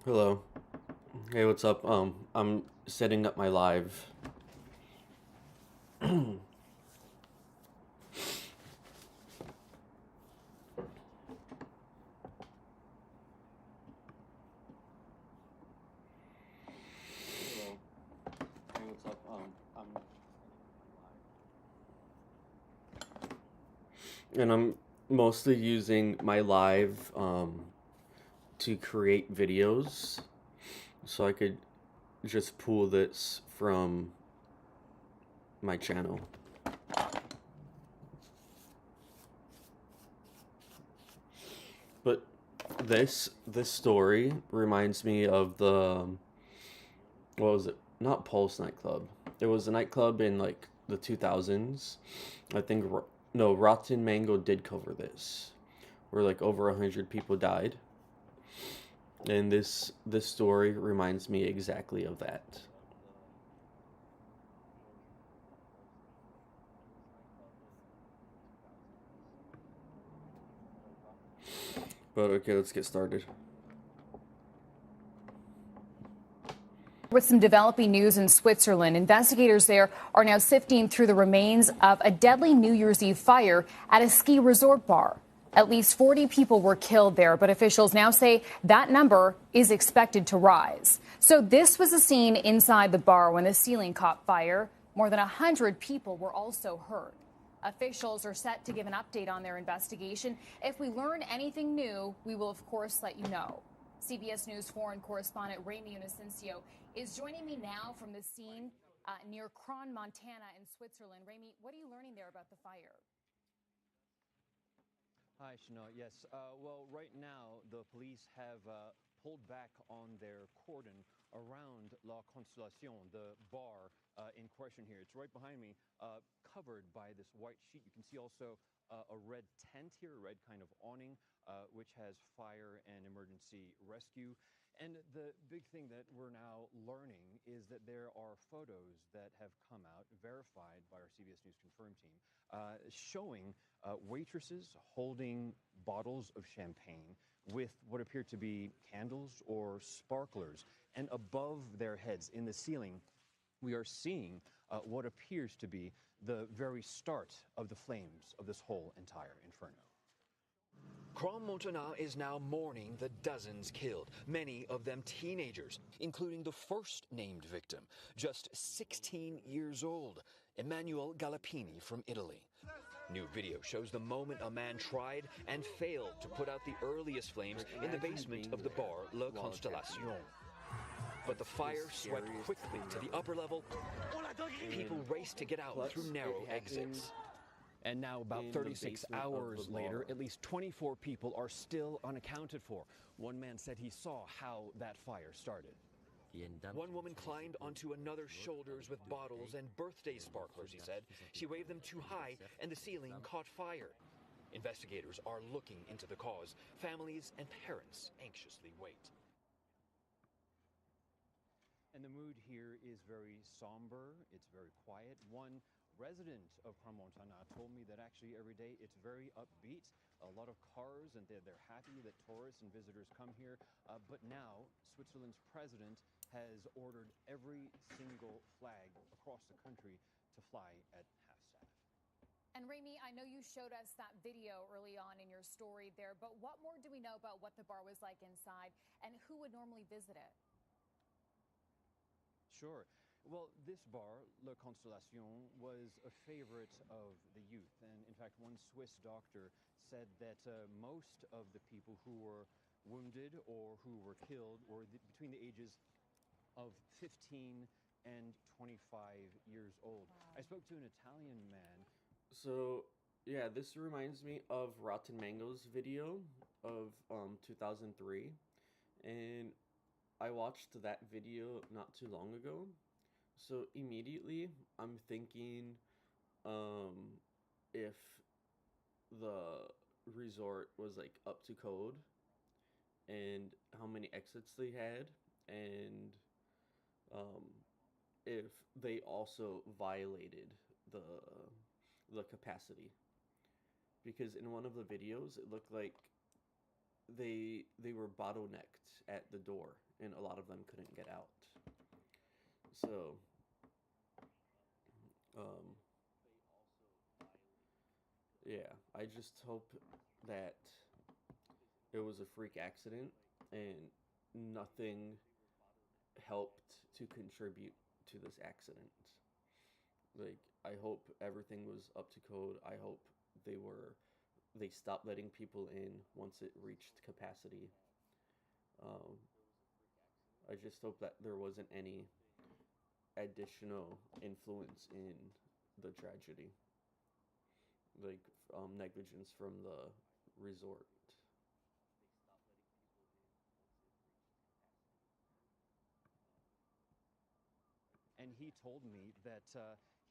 Hello. Hey, what's up? I'm setting up my live. Hello. Hey, what's up? I'm and I'm mostly using my live to create videos, so I could just pull this from my channel. But this story reminds me of the what was it? Not Pulse nightclub. It was a nightclub in like the 2000s. I think no, Rotten Mango did cover this, where like over 100 people died, and this story reminds me exactly of that. But okay, let's get started. With some developing news in Switzerland, investigators there are now sifting through the remains of a deadly New Year's Eve fire at a ski resort bar. At least 40 people were killed there, but officials now say that number is expected to rise. So this was a scene inside the bar when the ceiling caught fire. More than 100 people were also hurt. Officials are set to give an update on their investigation. If we learn anything new, we will, of course, let you know. CBS News foreign correspondent Ramy Inocencio is joining me now from the scene near Kron, Montana in Switzerland. Ramy, what are you learning there about the fire? Hi, Shana. Yes. Well, right now, the police have pulled back on their cordon around La Constellation, the bar in question here. It's right behind me, covered by this white sheet. You can see also a red tent here, a red kind of awning, which has fire and emergency rescue. And the big thing that we're now learning is that there are photos that have come out, verified by our CBS News Confirmed team, showing waitresses holding bottles of champagne with what appear to be candles or sparklers. And above their heads in the ceiling, we are seeing what appears to be the very start of the flames of this whole entire inferno. Crans-Montana is now mourning the dozens killed, many of them teenagers, including the first named victim, just 16 years old, Emanuele Galoppini from Italy. New video shows the moment a man tried and failed to put out the earliest flames in the basement of the bar La Constellation. But the fire swept quickly to the upper level. People raced to get out through narrow exits. And now, about 36 hours later, at least 24 people are still unaccounted for. One man said he saw how that fire started. One woman climbed onto another's shoulders with bottles and birthday sparklers, he said. She waved them too high, and the ceiling caught fire. Investigators are looking into the cause. Families and parents anxiously wait. And the mood here is very somber. It's very quiet. One resident of Crans-Montana told me that actually every day it's very upbeat. A lot of cars, and they're happy that tourists and visitors come here. But now, Switzerland's president has ordered every single flag across the country to fly at half-staff. And Ramy, I know you showed us that video early on in your story there, but what more do we know about what the bar was like inside and who would normally visit it? Sure. Well, this bar, La Constellation, was a favorite of the youth. And in fact, one Swiss doctor said that most of the people who were wounded or who were killed were between the ages of 15 and 25 years old. Wow. I spoke to an Italian man. So yeah, this reminds me of Rotten Mango's video of 2003, and I watched that video not too long ago. So immediately I'm thinking if the resort was like up to code and how many exits they had, and um if they also violated the the capacity, because in one of the videos it looked like they were bottlenecked at the door, and a lot of them couldn't get out. So, um, yeah, I just hope that it was a freak accident and nothing helped to contribute to this accident. Like, I hope everything was up to code. I hope they stopped letting people in once it reached capacity. Um, I just hope that there wasn't any additional influence in the tragedy, like negligence from the resort. And he told me that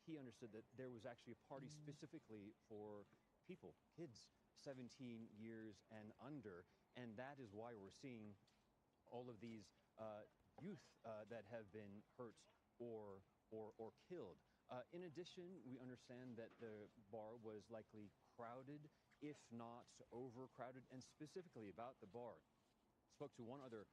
he understood that there was actually a party specifically for people, kids, 17 years and under, and that is why we're seeing all of these youth that have been hurt or killed. In addition, we understand that the bar was likely crowded, if not overcrowded, and specifically about the bar. Spoke to one other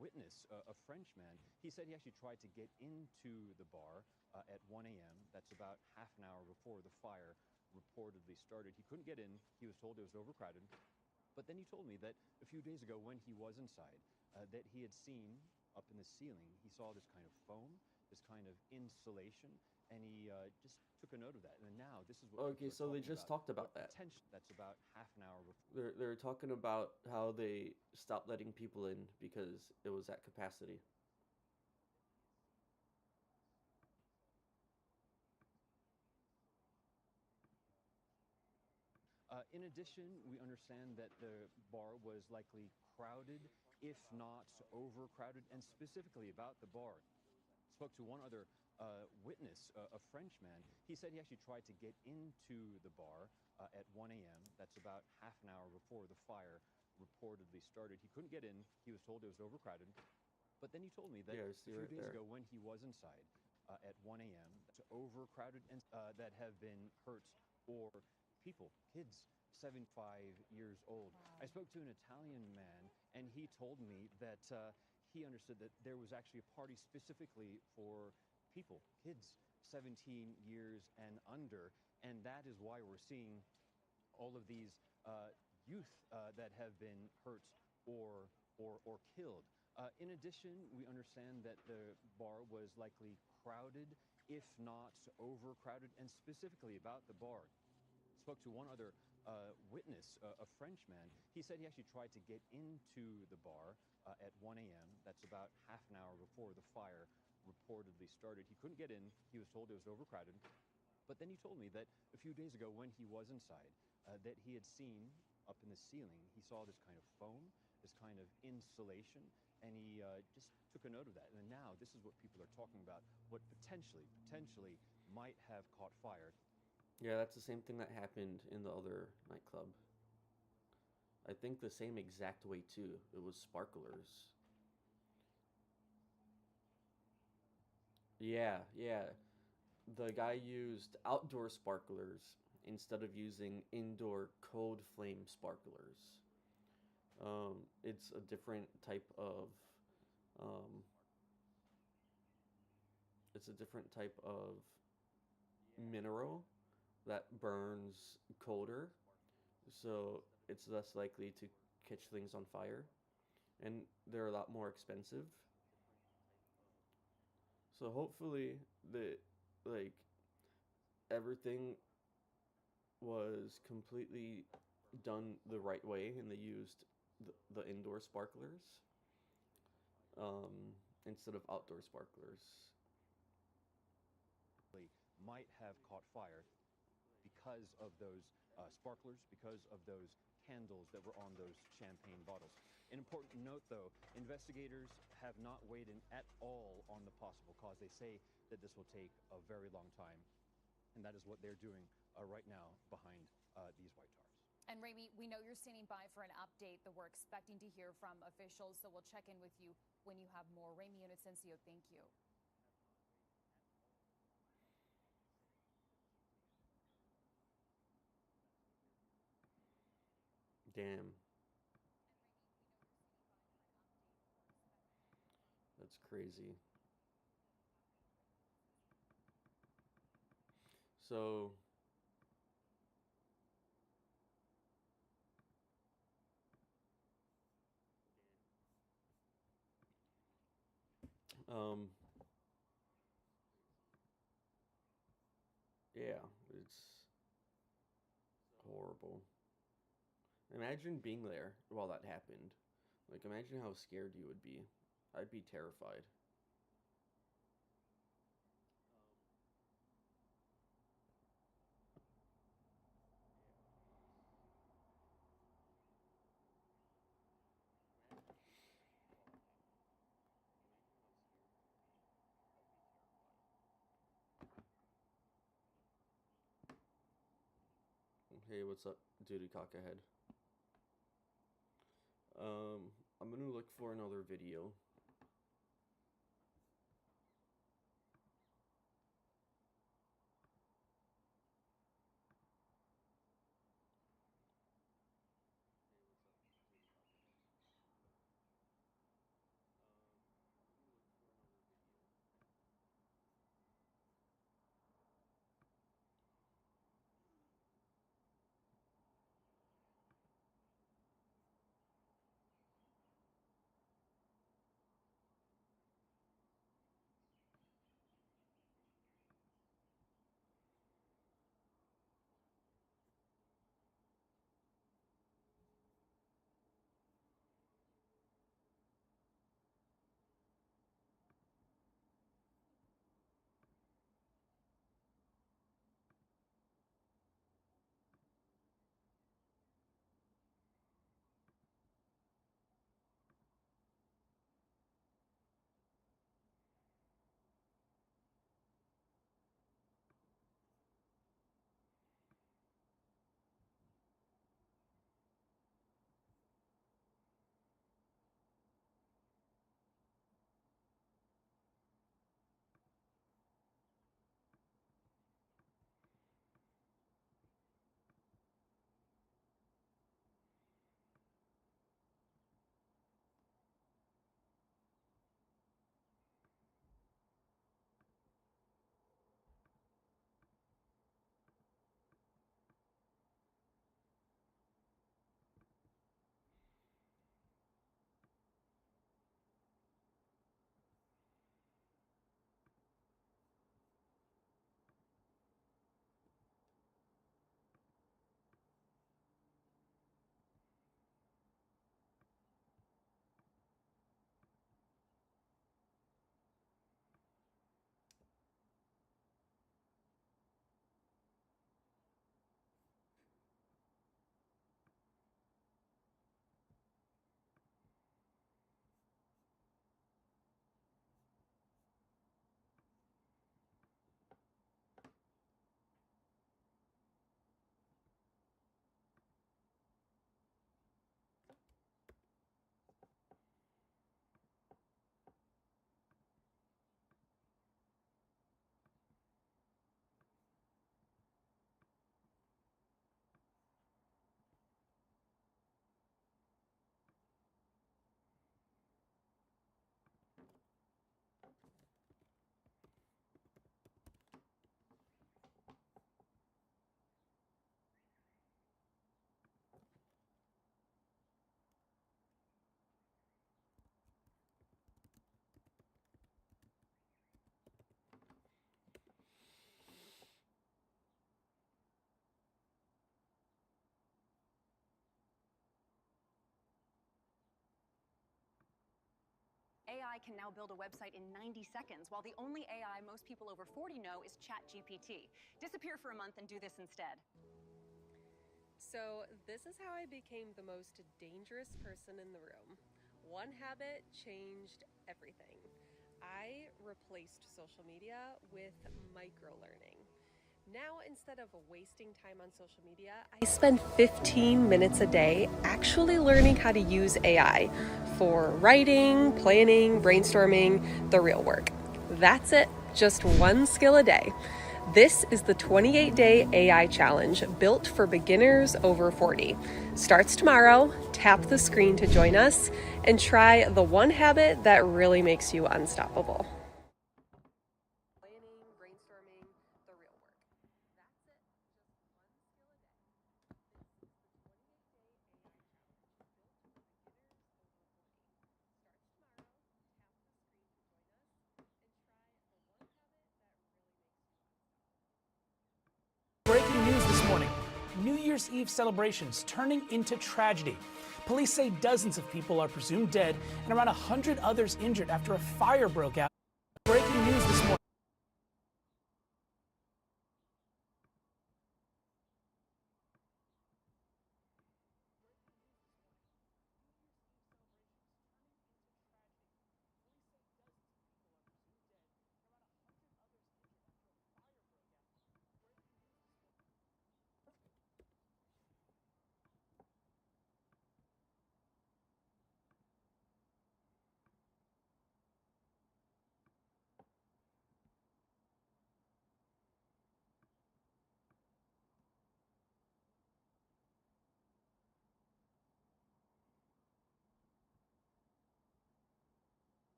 witness, a Frenchman. He said he actually tried to get into the bar at 1 a.m. That's about half an hour before the fire reportedly started. He couldn't get in. He was told it was overcrowded. But then he told me that a few days ago when he was inside, that he had seen up in the ceiling, he saw this kind of foam, this kind of insulation, and he just took a note of that. And now this is what Okay, people are so they talking just about. talked about What that. potential? That's about half an hour before. They're talking about how they stopped letting people in because it was at capacity. In addition, we understand that the bar was likely crowded, if not overcrowded, and specifically about the bar. Spoke to one other witness, a Frenchman. He said he actually tried to get into the bar at 1 a.m. That's about half an hour before the fire reportedly started. He couldn't get in. He was told it was overcrowded. But then he told me that Yeah, I a see few right days there. ago when he was inside at 1 a.m., it's overcrowded and that have been hurt or people, kids, 75 years old. I spoke to an Italian man, and he told me that he understood that there was actually a party specifically for people, kids, 17 years and under, and that is why we're seeing all of these youth that have been hurt or killed. In addition, we understand that the bar was likely crowded, if not overcrowded, and specifically about the bar. Spoke to one other witness, a Frenchman. He said he actually tried to get into the bar at 1 a.m. That's about half an hour before the fire reportedly started. He couldn't get in. He was told it was overcrowded. But then he told me that a few days ago when he was inside, that he had seen up in the ceiling, he saw this kind of foam, this kind of insulation, and he just took a note of that. And now this is what people are talking about, what potentially might have caught fire. Yeah, that's the same thing that happened in the other nightclub. I think the same exact way too. It was sparklers. Yeah. The guy used outdoor sparklers instead of using indoor cold flame sparklers. It's a different type of um, it's a different type of mineral that burns colder, so it's less likely to catch things on fire, and they're a lot more expensive. So hopefully the like everything was completely done the right way and they used the indoor sparklers instead of outdoor sparklers. Might have caught fire because of those sparklers, because of those candles that were on those champagne bottles. An important note, though, investigators have not weighed in at all on the possible cause. They say that this will take a very long time, and that is what they're doing right now behind these white tars. And Ramy, we know you're standing by for an update that we're expecting to hear from officials, so we'll check in with you when you have more. Ramy Inocencio, thank you. Damn. That's crazy. So, um, yeah, it's horrible. Imagine being there while that happened. Like, imagine how scared you would be. I'd be terrified. Hey, what's up, Duty Cock ahead? I'm gonna look for another video. AI can now build a website in 90 seconds, while the only AI most people over 40 know is ChatGPT. Disappear for a month and do this instead. So this is how I became the most dangerous person in the room. One habit changed everything. I replaced social media with microlearning. Now, instead of wasting time on social media, I spend 15 minutes a day actually learning how to use AI for writing, planning, brainstorming, the real work. That's it, just one skill a day. This is the 28-day AI challenge built for beginners over 40. Starts tomorrow, tap the screen to join us and try the one habit that really makes you unstoppable. Planning, brainstorming, the real work. That's it. Breaking news this morning. New Year's Eve celebrations turning into tragedy. Police say dozens of people are presumed dead and around 100 others injured after a fire broke out. Breaking news this morning.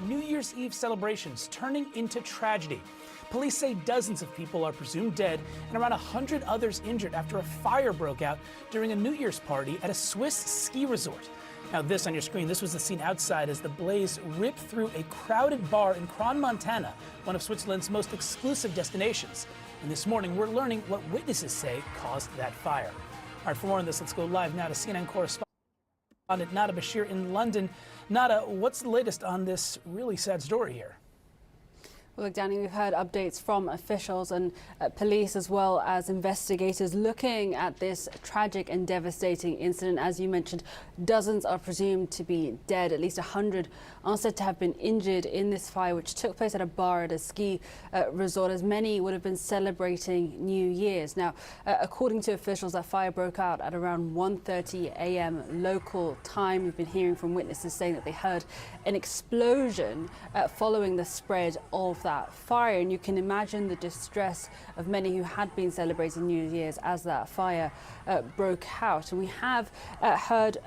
New Year's Eve celebrations turning into tragedy. Police say dozens of people are presumed dead and around 100 others injured after a fire broke out during a New Year's party at a Swiss ski resort. Now this on your screen, this was the scene outside as the blaze ripped through a crowded bar in Kron, Montana, one of Switzerland's most exclusive destinations. And this morning, we're learning what witnesses say caused that fire. All right, for more on this, let's go live now to CNN correspondent Nada Bashir in London. Nada, what's the latest on this really sad story here? Well, look, Danny, we've heard updates from officials and police as well as investigators looking at this tragic and devastating incident. As you mentioned, dozens are presumed to be dead. At least 100 are said to have been injured in this fire, which took place at a bar at a ski resort, as many would have been celebrating New Year's. Now, according to officials, that fire broke out at around 1:30 a.m. local time. We've been hearing from witnesses saying that they heard an explosion following the spread of that fire, and you can imagine the distress of many who had been celebrating New Year's as that fire broke out. And we have heard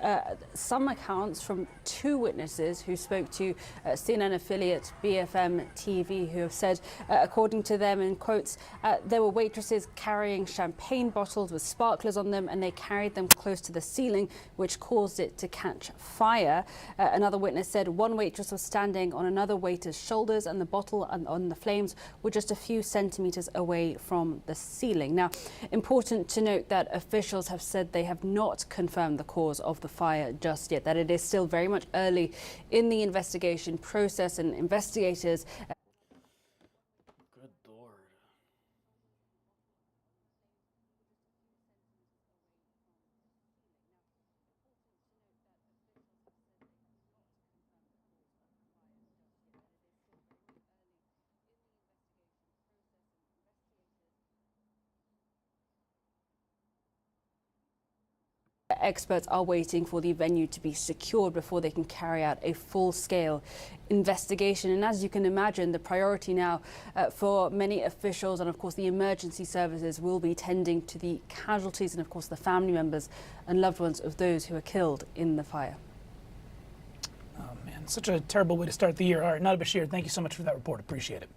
some accounts from two witnesses who spoke to CNN affiliate BFM TV, who have said, according to them, in quotes, there were waitresses carrying champagne bottles with sparklers on them, and they carried them close to the ceiling, which caused it to catch fire. Another witness said one waitress was standing on another waiter's shoulders, and the bottle on the flames were just a few centimeters away from the ceiling. Now, important to note that officials have said they have not confirmed the cause of the fire just yet, that it is still very much early in the investigation process, and investigators Experts are waiting for the venue to be secured before they can carry out a full-scale investigation. And as you can imagine, the priority now for many officials and, of course, the emergency services will be tending to the casualties and, of course, the family members and loved ones of those who were killed in the fire. Oh, man, such a terrible way to start the year. All right, Nada Bashir, thank you so much for that report. Appreciate it.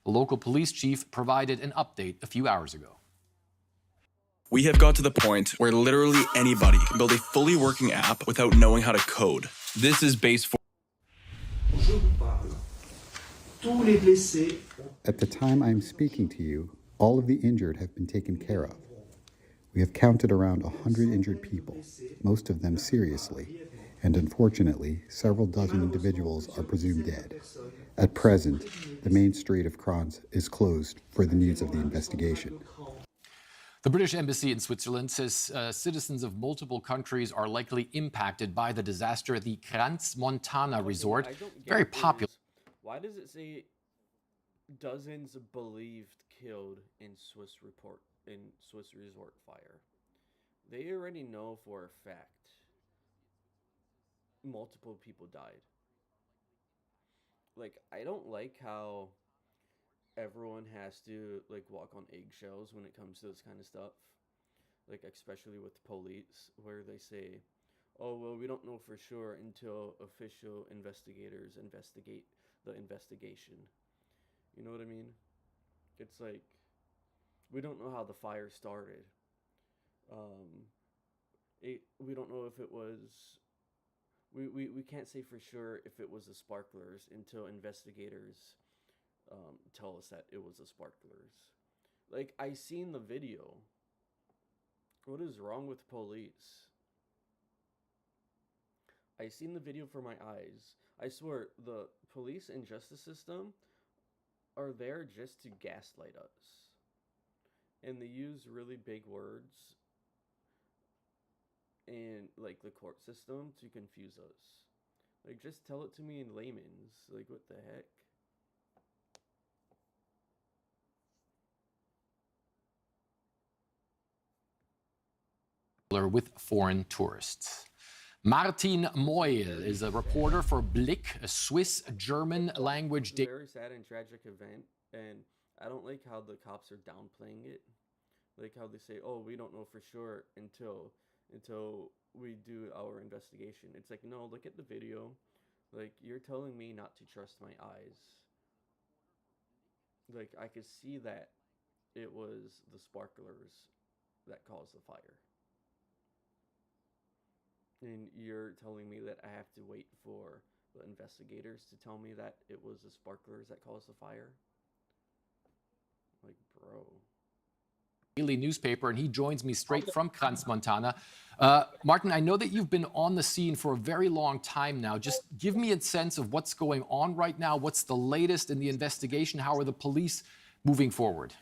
The local police chief provided an update a few hours ago. We have got to the point where literally anybody can build a fully working app without knowing how to code. This is Base 4. At the time I'm speaking to you, all of the injured have been taken care of. We have counted around 100 injured people, most of them seriously, and unfortunately, several dozen individuals are presumed dead. At present, the main street of Kranz is closed for the needs of the investigation. The British Embassy in Switzerland says citizens of multiple countries are likely impacted by the disaster at the Crans-Montana resort. Very popular. Why does it say dozens believed killed in Swiss resort fire? They already know for a fact multiple people died. Like, I don't like how everyone has to like walk on eggshells when it comes to this kind of stuff, like especially with police, where they say, oh well, we don't know for sure until official investigators investigate the investigation. You know what I mean? It's like, we don't know how the fire started. We don't know if it was, we can't say for sure if it was the sparklers until investigators tell us that it was the sparklers. Like, I seen the video. What is wrong with police? I seen the video for my eyes. I swear, the police and justice system are there just to gaslight us. And they use really big words and like the court system to confuse us. Like, just tell it to me in layman's. Like, what the heck? With foreign tourists. Martin Moyle is a reporter for Blick, a Swiss-German language. It's a very sad and tragic event, and I don't like how the cops are downplaying it. Like how they say, "Oh, we don't know for sure until we do our investigation." It's like, no, look at the video. Like, you're telling me not to trust my eyes. Like, I could see that it was the sparklers that caused the fire. And you're telling me that I have to wait for the investigators to tell me that it was the sparklers that caused the fire? Like, bro. Daily newspaper, and he joins me straight from Crans-Montana. Martin, I know that you've been on the scene for a very long time now. Just give me a sense of what's going on right now. What's the latest in the investigation? How are the police moving forward?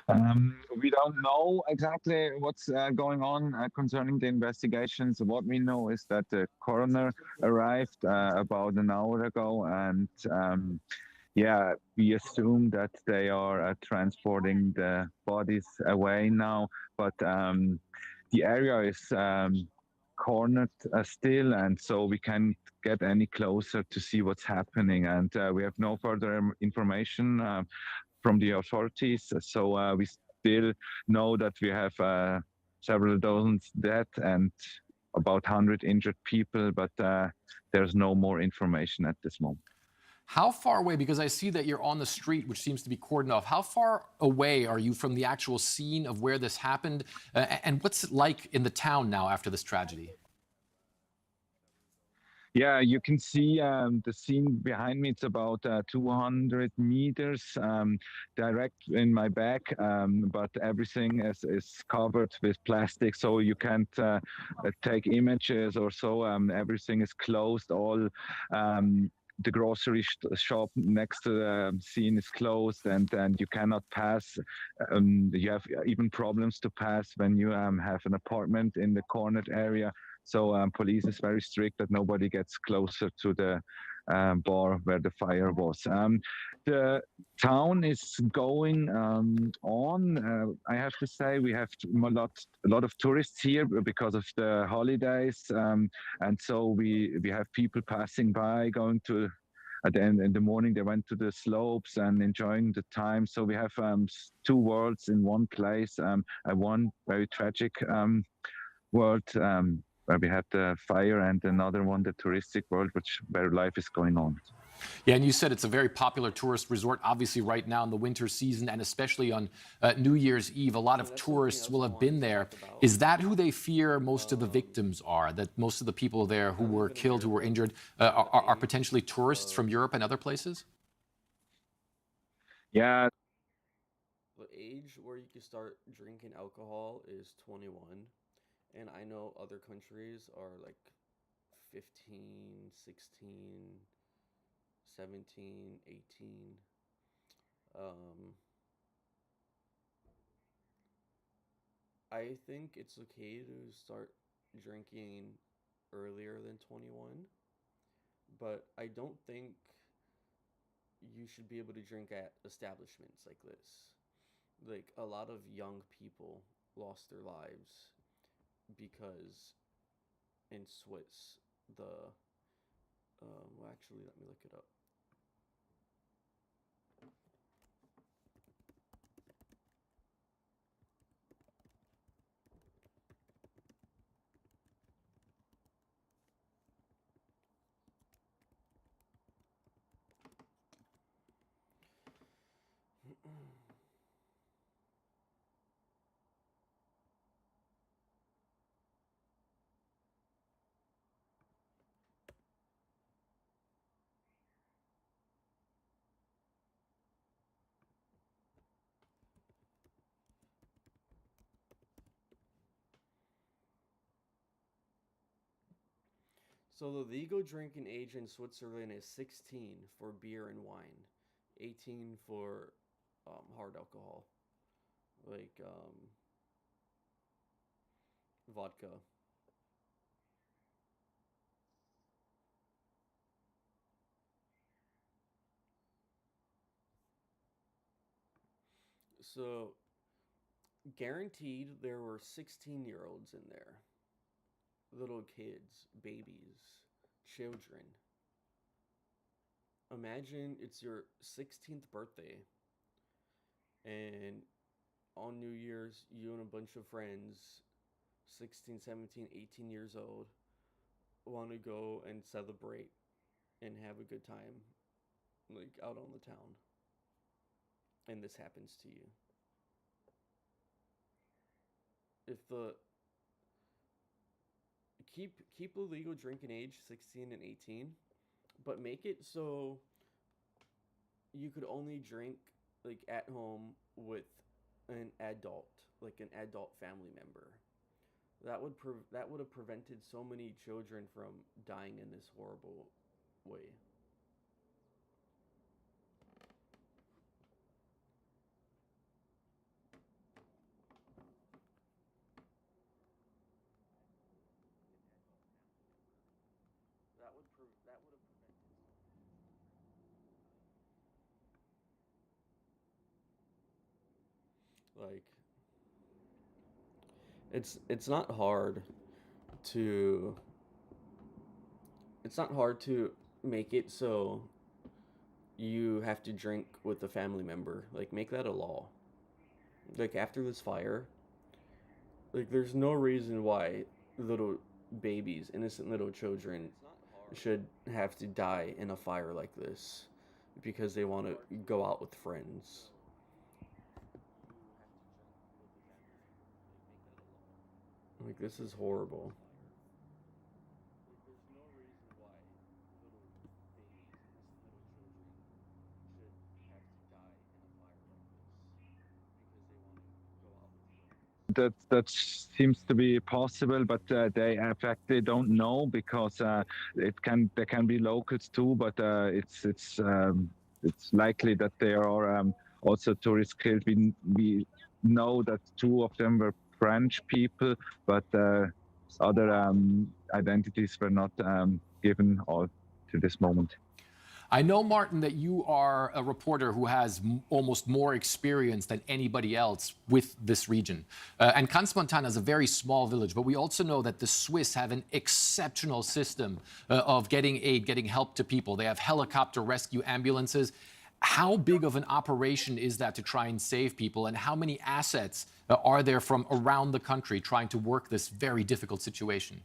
We don't know exactly what's going on concerning the investigations. What we know is that the coroner arrived about an hour ago, and yeah, we assume that they are transporting the bodies away now, but the area is cornered still, and so we can't get any closer to see what's happening, and we have no further information from the authorities, so we still know that we have several dozens dead and about 100 injured people, but there's no more information at this moment. How far away, because I see that you're on the street, which seems to be cordoned off, how far away are you from the actual scene of where this happened? And what's it like in the town now after this tragedy? Yeah, you can see the scene behind me. It's about 200 meters direct in my back, but everything is covered with plastic, so you can't take images or so. Everything is closed. All the grocery shop next to the scene is closed, and you cannot pass. You have even problems to pass when you have an apartment in the cornered area. So police is very strict that nobody gets closer to the bar where the fire was. The town is going on. I have to say we have a lot of tourists here because of the holidays, and so we have people passing by, going to. At the end in the morning, they went to the slopes and enjoying the time. So we have two worlds in one place. One very tragic world where we had the fire, and another one, the touristic world, where life is going on. Yeah, and you said it's a very popular tourist resort, obviously right now in the winter season, and especially on New Year's Eve. A lot of tourists will have been there. Is that who they fear most of the victims are? That most of the people there who were killed, who were injured, are potentially tourists from Europe and other places? Yeah. The age where you can start drinking alcohol is 21. And I know other countries are like 15, 16, 17, 18. I think it's okay to start drinking earlier than 21, but I don't think you should be able to drink at establishments like this. Like, a lot of young people lost their lives because in Swiss, well, actually, let me look it up. So the legal drinking age in Switzerland is 16 for beer and wine, 18 for hard alcohol, like vodka. So guaranteed there were 16-year-olds in there. Little kids, babies, children. Imagine it's your 16th birthday, and on New Year's, you and a bunch of friends, 16, 17, 18 years old, want to go and celebrate and have a good time, like out on the town. And this happens to you. If the keep the legal drinking age 16 and 18, but make it so you could only drink like at home with an adult, like an adult family member. That would have prevented so many children from dying in this horrible way. That would have prevented. Like, it's not hard to make it so you have to drink with a family member. Like, make that a law. Like, after this fire, like, there's no reason why little babies, innocent little children, should have to die in a fire like this because they want to go out with friends. Like, this is horrible. That seems to be possible, but they in fact they don't know because there can be locals too, but it's likely that there are also tourists killed. We know that two of them were French people, but other identities were not given all to this moment. I know, Martin, that you are a reporter who has almost more experience than anybody else with this region. And Crans-Montana is a very small village, but we also know that the Swiss have an exceptional system of getting aid, getting help to people. They have helicopter rescue ambulances. How big of an operation is that to try and save people, and how many assets are there from around the country trying to work this very difficult situation?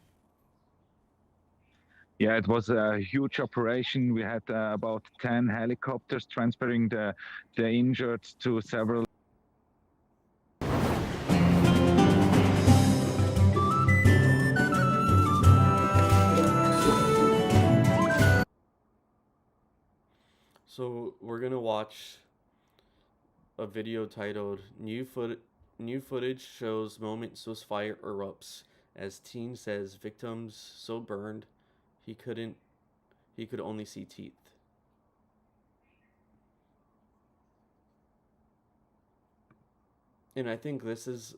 Yeah, it was a huge operation. We had about 10 helicopters transferring the injured to several. So we're gonna watch a video titled New footage shows moment Swiss fire erupts as teen says victims so burned he could only see teeth. And I think this is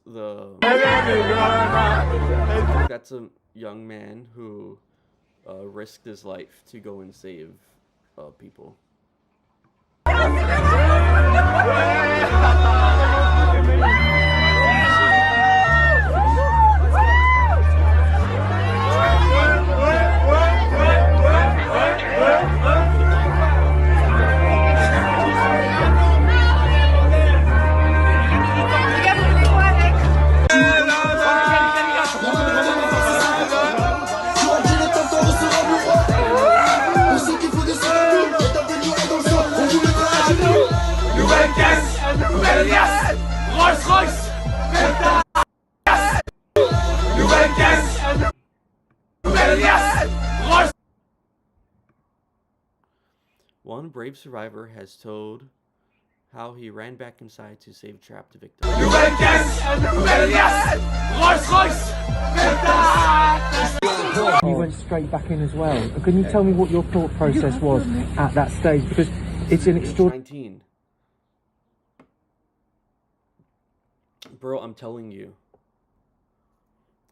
that's a young man who risked his life to go and save people. One brave survivor has told how he ran back inside to save trapped victims. You went straight back in as well. Can you tell me what your thought process was at that stage? Because it's an extraordinary... 19. Bro, I'm telling you,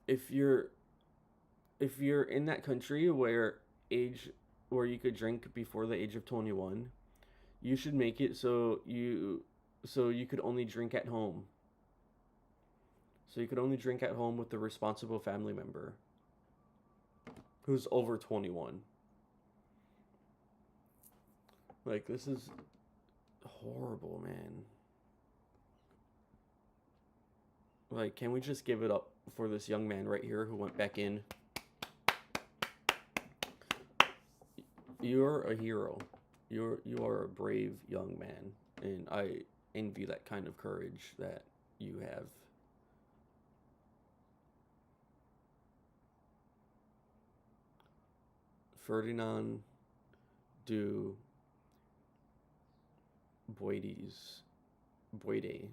if you're in that country where you could drink before the age of 21, you should make it so you could only drink at home. So you could only drink at home with a responsible family member who's over 21. Like, this is horrible, man. Like, can we just give it up for this young man right here who went back in? You're a hero. You are a brave young man, and I envy that kind of courage that you have. Ferdinand du Boides, Biaudes.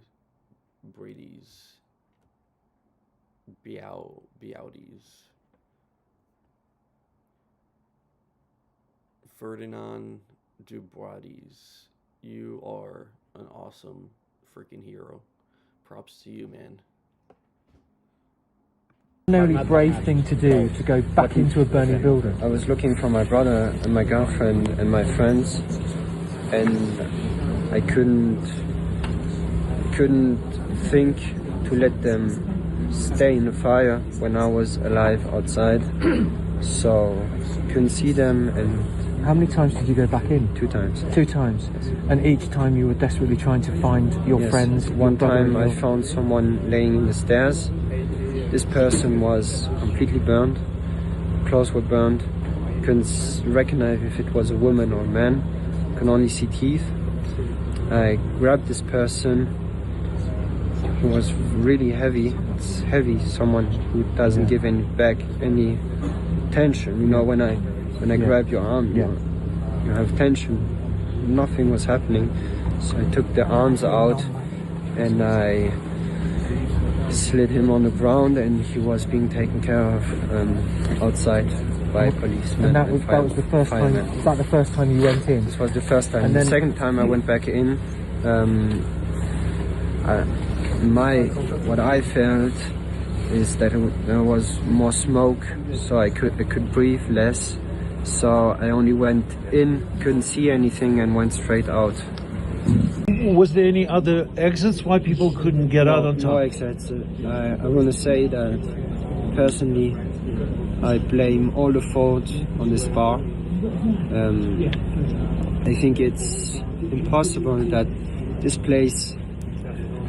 Ferdinand du Boides, you are an awesome freaking hero. Props to you, man. Only brave thing to do to go back into a burning building. I was looking for my brother and my girlfriend and my friends, and I couldn't think to let them stay in the fire when I was alive outside. So couldn't see them. And how many times did you go back in? 2 times. 2 times. Yes. And each time you were desperately trying to find your friends. One time I found someone laying in the stairs. This person was completely burned. Clothes were burned. Couldn't recognize if it was a woman or a man. Could only see teeth. I grabbed this person. He was really heavy. It's heavy. Someone who doesn't give any tension. You know, when I grab your arm, you have tension. Nothing was happening. So I took the arms out and I slid him on the ground, and he was being taken care of outside by policemen. And that was the first time. Was that the first time you went in? This was the first time. And the second time I went back in, what I felt is that there was more smoke, so I could breathe less, So I only went in, couldn't see anything, and went straight out. Was there any other exits why people couldn't get out on time? No exits. I want to say that personally, I blame all the fault on this bar. I think it's impossible that this place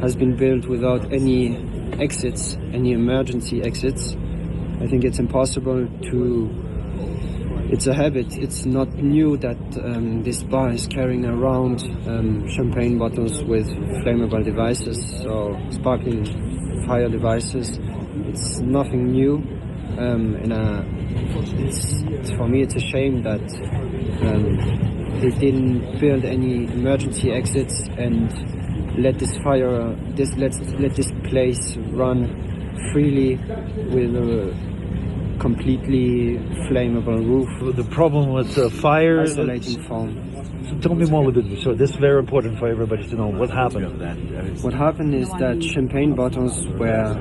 has been built without any exits, any emergency exits. I think it's impossible to... It's a habit. It's not new that this bar is carrying around champagne bottles with flammable devices, so sparkling fire devices. It's nothing new, and for me it's a shame that they didn't build any emergency exits and let this place run freely with a completely flammable roof. The problem with the fire... Isolating foam. So tell me more with it. So this is very important for everybody to know. What happened? What happened is that champagne bottles were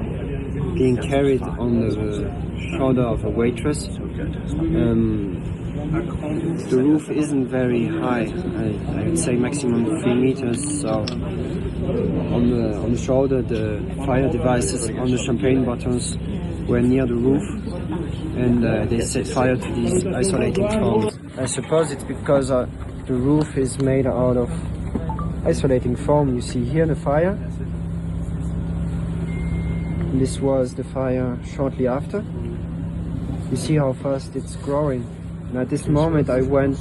being carried on the shoulder of a waitress. The roof isn't very high. I would say maximum 3 meters. So on the shoulder, the fire devices on the champagne bottles were near the roof, and they set fire to these isolating foams. I suppose it's because the roof is made out of isolating foam. You see here the fire. This was the fire shortly after. You see how fast it's growing. And at this moment I went...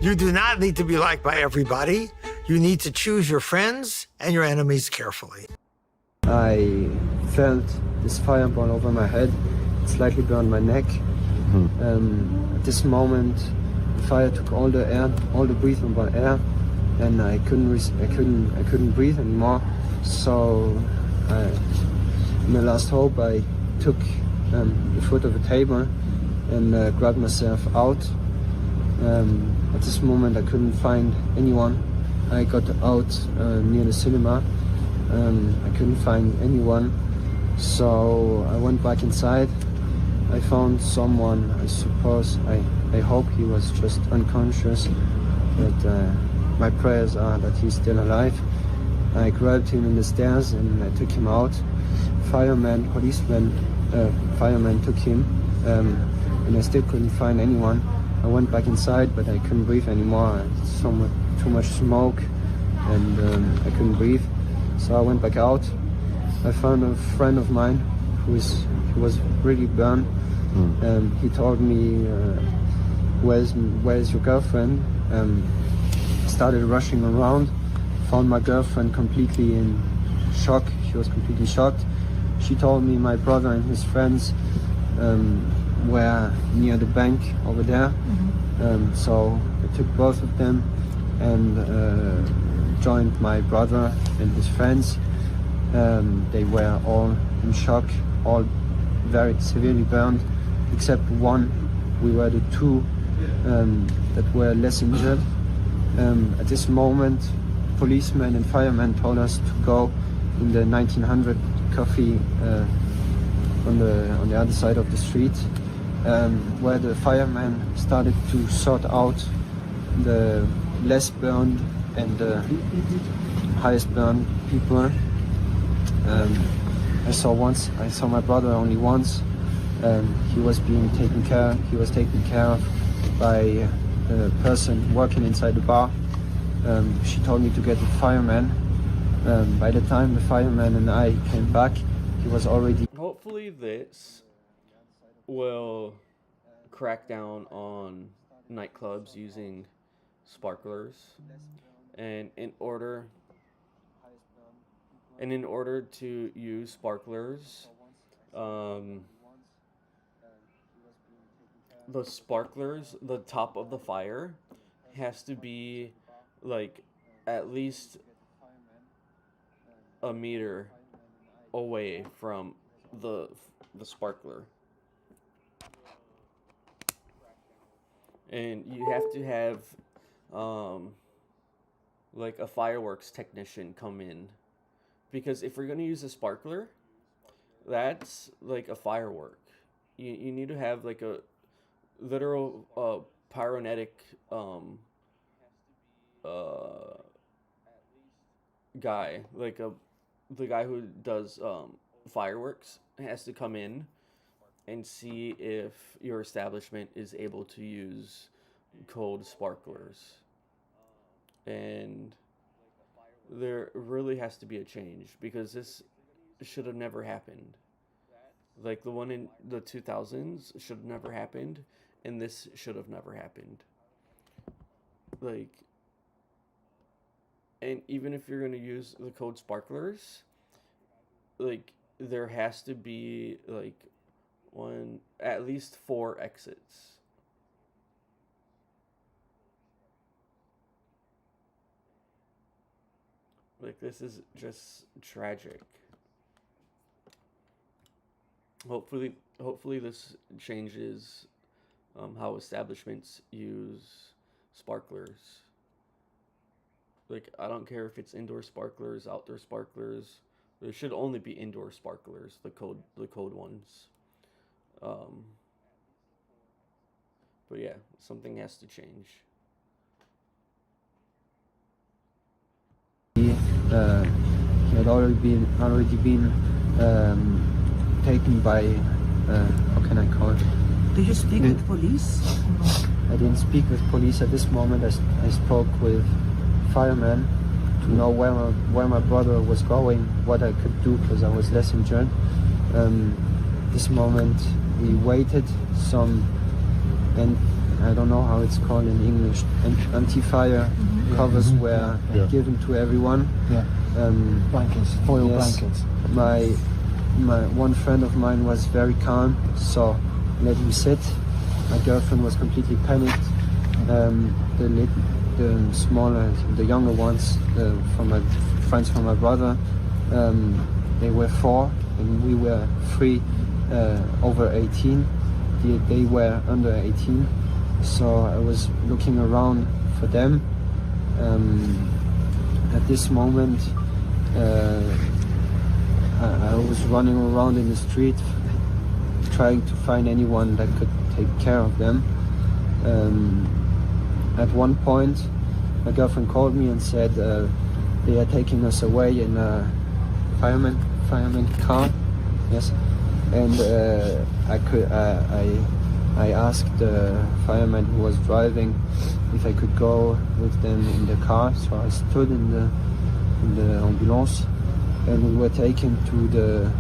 You do not need to be liked by everybody. You need to choose your friends and your enemies carefully. I felt this fireball over my head. It slightly burned my neck. At this moment, the fire took all the air, all the breathable air, and I couldn't breathe anymore. So, in the last hope, I took the foot of a table and grabbed myself out. At this moment, I couldn't find anyone. I got out near the cinema. I couldn't find anyone, so I went back inside. I found someone. I suppose, I hope he was just unconscious, but my prayers are that he's still alive. I grabbed him in the stairs and I took him out. Firemen took him, and I still couldn't find anyone. I went back inside, but I couldn't breathe anymore. Too much smoke, and I couldn't breathe. So I went back out. I found a friend of mine who was really burned. He told me, where's your girlfriend? Started rushing around, found my girlfriend completely in shock. She was completely shocked. She told me my brother and his friends were near the bank over there. So I took both of them and joined my brother and his friends. They were all in shock, all very severely burned, except one. We were the two that were less injured. At this moment, policemen and firemen told us to go in the 1900 coffee on the other side of the street, where the firemen started to sort out the less burned and the highest burned people. I saw my brother only once. He was taken care of by a person working inside the bar. She told me to get the fireman. By the time the fireman and I came back, he was already... Hopefully this will crack down on nightclubs using sparklers, and in order to use sparklers, the sparklers, the top of the fire has to be like at least a meter away from the sparkler, and you have to have like a fireworks technician come in, because if we're going to use a sparkler, that's like a firework. You need to have like literal pyronetic guy, like the guy who does fireworks has to come in and see if your establishment is able to use cold sparklers. And there really has to be a change, because this should have never happened. Like the one in the 2000s should have never happened, and this should have never happened. Like, and even if you're going to use the cold sparklers, like there has to be like at least 4 exits. Like, this is just tragic. Hopefully this changes how establishments use sparklers. Like, I don't care if it's indoor sparklers, outdoor sparklers. There should only be indoor sparklers, the code ones. But yeah, something has to change. He had already been taken by how can I call it? Did you speak with police? I didn't speak with police at this moment. I spoke with firemen to know where my brother was going, what I could do, because I was less injured. This moment we waited some, and I don't know how it's called in English, anti-fire covers were given to everyone. Blankets, foil blankets. My one friend of mine was very calm, so let him sit. My girlfriend was completely panicked. The smaller, the younger ones, from my friends from my brother, they were 4 and we were 3 over 18. They were under 18. So I was looking around for them. At this moment, I was running around in the street trying to find anyone that could take care of them. At one point, my girlfriend called me and said they are taking us away in a fireman car. Yes, and I asked the fireman who was driving if I could go with them in the car. So I stood in the ambulance, and we were taken to the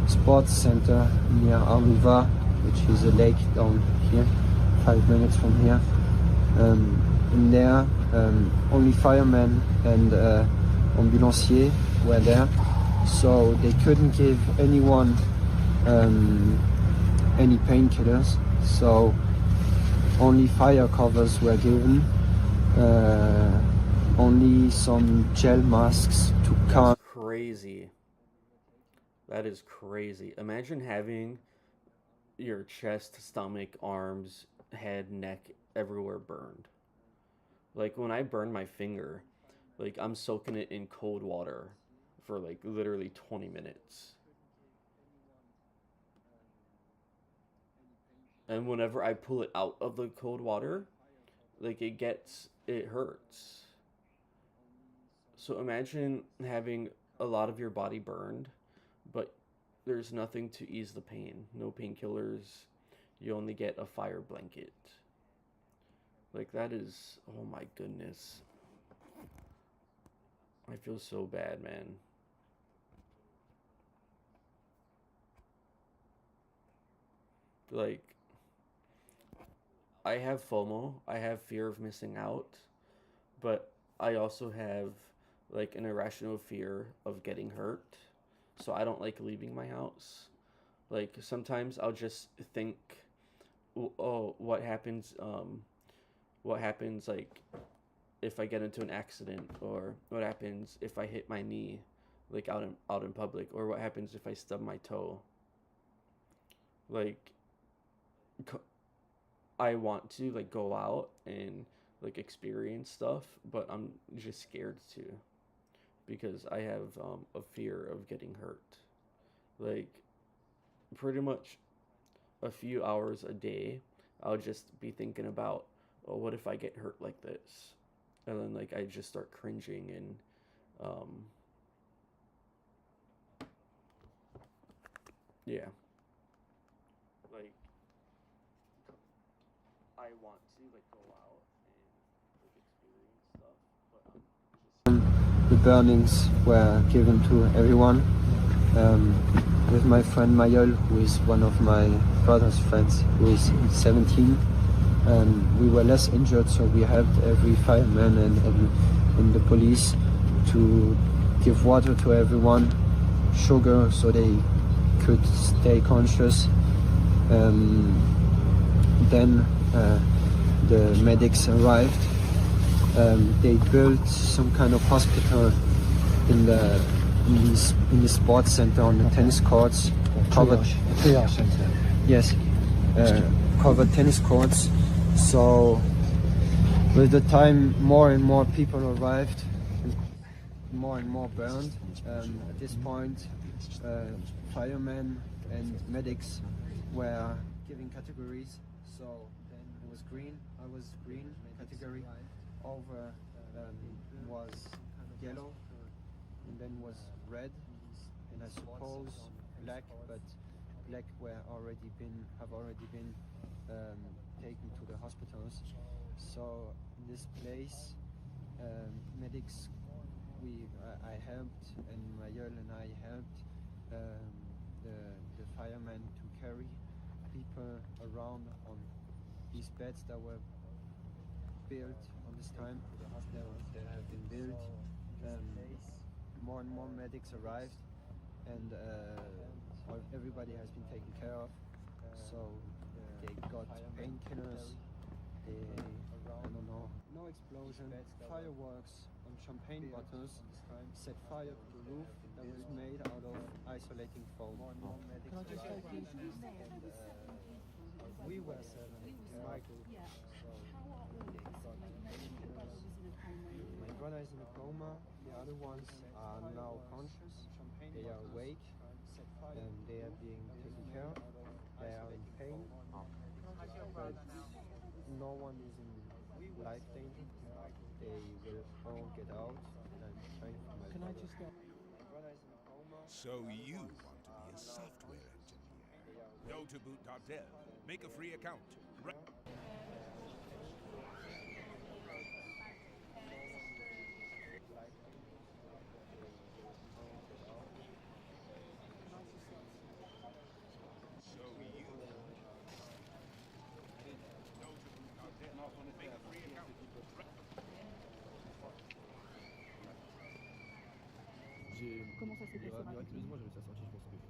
sports center near Arluva, which is a lake down here, 5 minutes from here. In there, only firemen and ambulanciers were there, so they couldn't give anyone any painkillers. So only fire covers were given, only some gel masks to calm. Crazy. That is crazy. Imagine having your chest, stomach, arms, head, neck, everywhere burned. Like when I burn my finger, like I'm soaking it in cold water for like literally 20 minutes. And whenever I pull it out of the cold water, like it hurts. So imagine having a lot of your body burned, but there's nothing to ease the pain. No painkillers. You only get a fire blanket. Like, that is, oh my goodness. I feel so bad, man. Like, I have FOMO. I have fear of missing out. But I also have, like, an irrational fear of getting hurt. So I don't like leaving my house. Like, sometimes I'll just think, oh, what happens, like, if I get into an accident, or what happens if I hit my knee, like, out in public, or what happens if I stub my toe. Like, I want to, like, go out and, like, experience stuff, but I'm just scared to, because I have a fear of getting hurt. Like, pretty much a few hours a day, I'll just be thinking about, oh, what if I get hurt like this? And then like I just start cringing and yeah. Like I want to like go out and like experience stuff, but The burnings were given to everyone. With my friend Mayol, who is one of my brother's friends, who is 17. We were less injured, so we helped every fireman and the police to give water to everyone, sugar, so they could stay conscious. Then the medics arrived. They built some kind of hospital in the sports center on the tennis courts. Covered. Yes, covered tennis courts. So with the time, more and more people arrived, and more burned. At this point, firemen and medics were giving categories. So then it was green. I was green category. Over was yellow, and then was red, and I suppose black, but black have already been taken to the hospitals. So in this place, medics, I helped, and Mayol and I helped the firemen to carry people around on these beds that were built on this time. They have been built. More and more medics arrived, and everybody has been taken care of. So they got painkillers. I don't know. No explosion. Fireworks on champagne bottles set fire to the roof that was made out of isolating foam. We were 7 in my group. So my brother is in a coma. The other ones are now conscious. They are awake, and they are being taken care of. They are in pain, but no one is in life danger. They will all get out, and I'm trying for my brother. My brother is in a coma. So you want to be a software engineer? Go to boot.dev, make a free account. Comment ça s'est passé? Miraculeusement, j'avais ça sorti, je pense que c'était,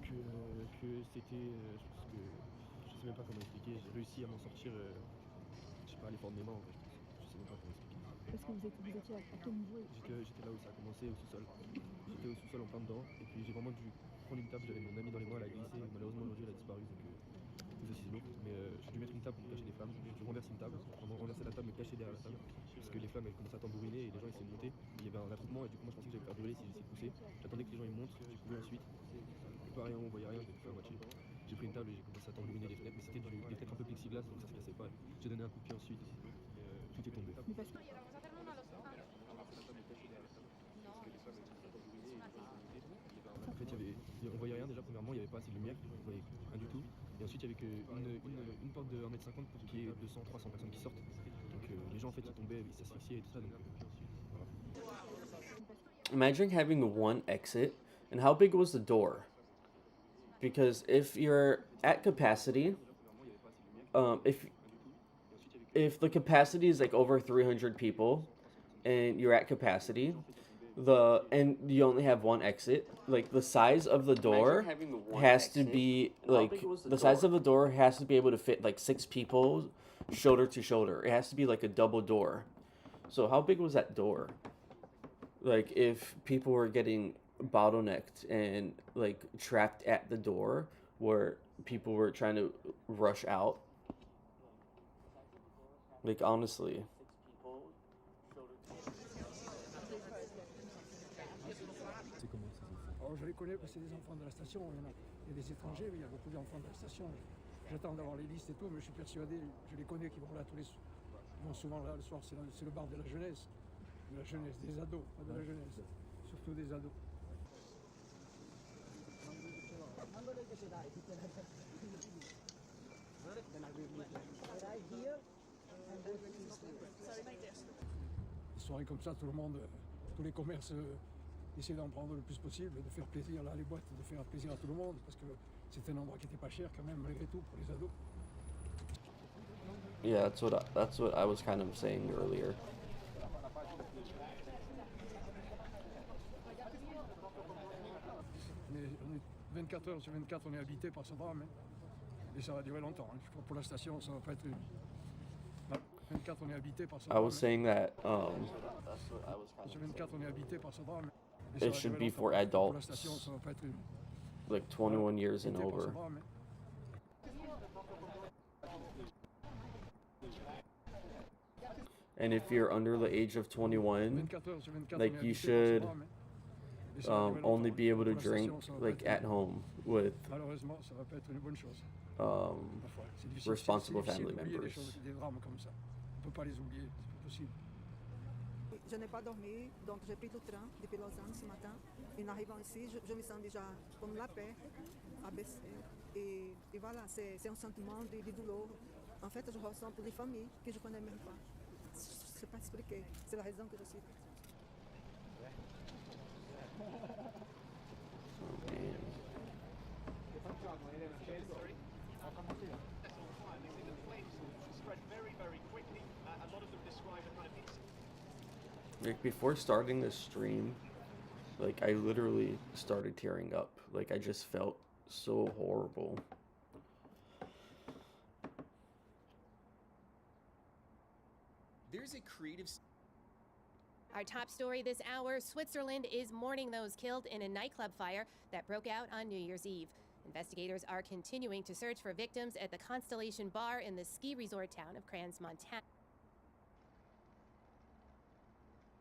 je pense que, je sais même pas comment expliquer, j'ai réussi à m'en sortir, je sais pas, les formes de mes mains en fait, je sais même pas comment expliquer. Parce que vous étiez à quel niveau? J'étais là où ça a commencé, au sous-sol. J'étais au sous-sol en plein dedans, et puis j'ai vraiment dû prendre une table, j'avais mon ami dans les mains, elle a glissé, malheureusement aujourd'hui elle a disparu, donc c'est aussi lourd. Mais j'ai dû mettre une table pour cacher les flammes, j'ai dû renverser une table, renverser la table, me cacher derrière la table, parce que les flammes elles commençaient à tambouriner et les gens essayaient de monter. Il y avait un attroupement et du coup moi je pensais que j'allais faire brûler si j'essayais de pousser. J'attendais que les gens ils montent, j'ai couru ensuite, plus pas rien, on voyait rien, j'ai fait à moitié. J'ai pris une table et j'ai commencé à tambouriner les fenêtres, mais c'était des fenêtres un peu plexiglas donc ça se cassait pas. J'ai donné un coup de pied ensuite, tout est tombé. En fait, on voyait rien déjà, premièrement, il n'y avait pas assez de lumière, on voyait rien du tout. Et ensuite, il n'y avait qu'une porte de 1m50 pour qu'il y ait 200-300 personnes qui sortent. Donc les gens, en fait, ils tombaient, ils s'asphyxiaient et tout ça. Donc, voilà. Imagine having one exit, and how big was the door? Because if you're at capacity, if the capacity is like over 300 people, and you're at capacity, and you only have one exit, like the size of the door has to be like the size of the door has to be able to fit like 6 people shoulder to shoulder. It has to be like a double door. So how big was that door? Like if people were getting bottlenecked and like trapped at the door where people were trying to rush out. Like honestly. Alors je les connais parce que c'est des enfants de la station, il y a des étrangers, mais il y a beaucoup d'enfants de la station. J'attends d'avoir les listes et tout, mais je suis persuadé, je les connais qui vont là tous les... Ils vont souvent là le soir, c'est le bar de la jeunesse. De la jeunesse, des ados, pas de la jeunesse. Surtout des ados. Des soirées comme ça, tout le monde, tous les commerces essaient d'en prendre le plus possible, de faire plaisir, là, les boîtes, de faire plaisir à tout le monde, parce que c'est un endroit qui n'était pas cher quand même, malgré tout, pour les ados. Yeah, that's what I was kind of saying earlier. On est 24 heures sur 24, on est habité par ce drame. Et ça va durer longtemps. Je crois pour la station, ça va pas être... 24, on est habité par ce I drame. was saying that Sur 24, on est habité par ce drame. it should be for adults, like 21 years and over. And if you're under the age of 21, like you should only be able to drink like at home with responsible family members. Je n'ai pas dormi, donc j'ai pris le train depuis Lausanne ce matin. En arrivant ici, je me sens déjà comme la paix, abaissée. Et voilà, c'est un sentiment de douleur. En fait, je ressens pour des familles que je ne connais même pas. Je ne sais pas expliquer. C'est la raison que je suis. Like before starting this stream, like I literally started tearing up. Like I just felt so horrible. There's a creative... Our top story this hour, Switzerland is mourning those killed in a nightclub fire that broke out on New Year's Eve. Investigators are continuing to search for victims at the Constellation Bar in the ski resort town of Crans-Montana.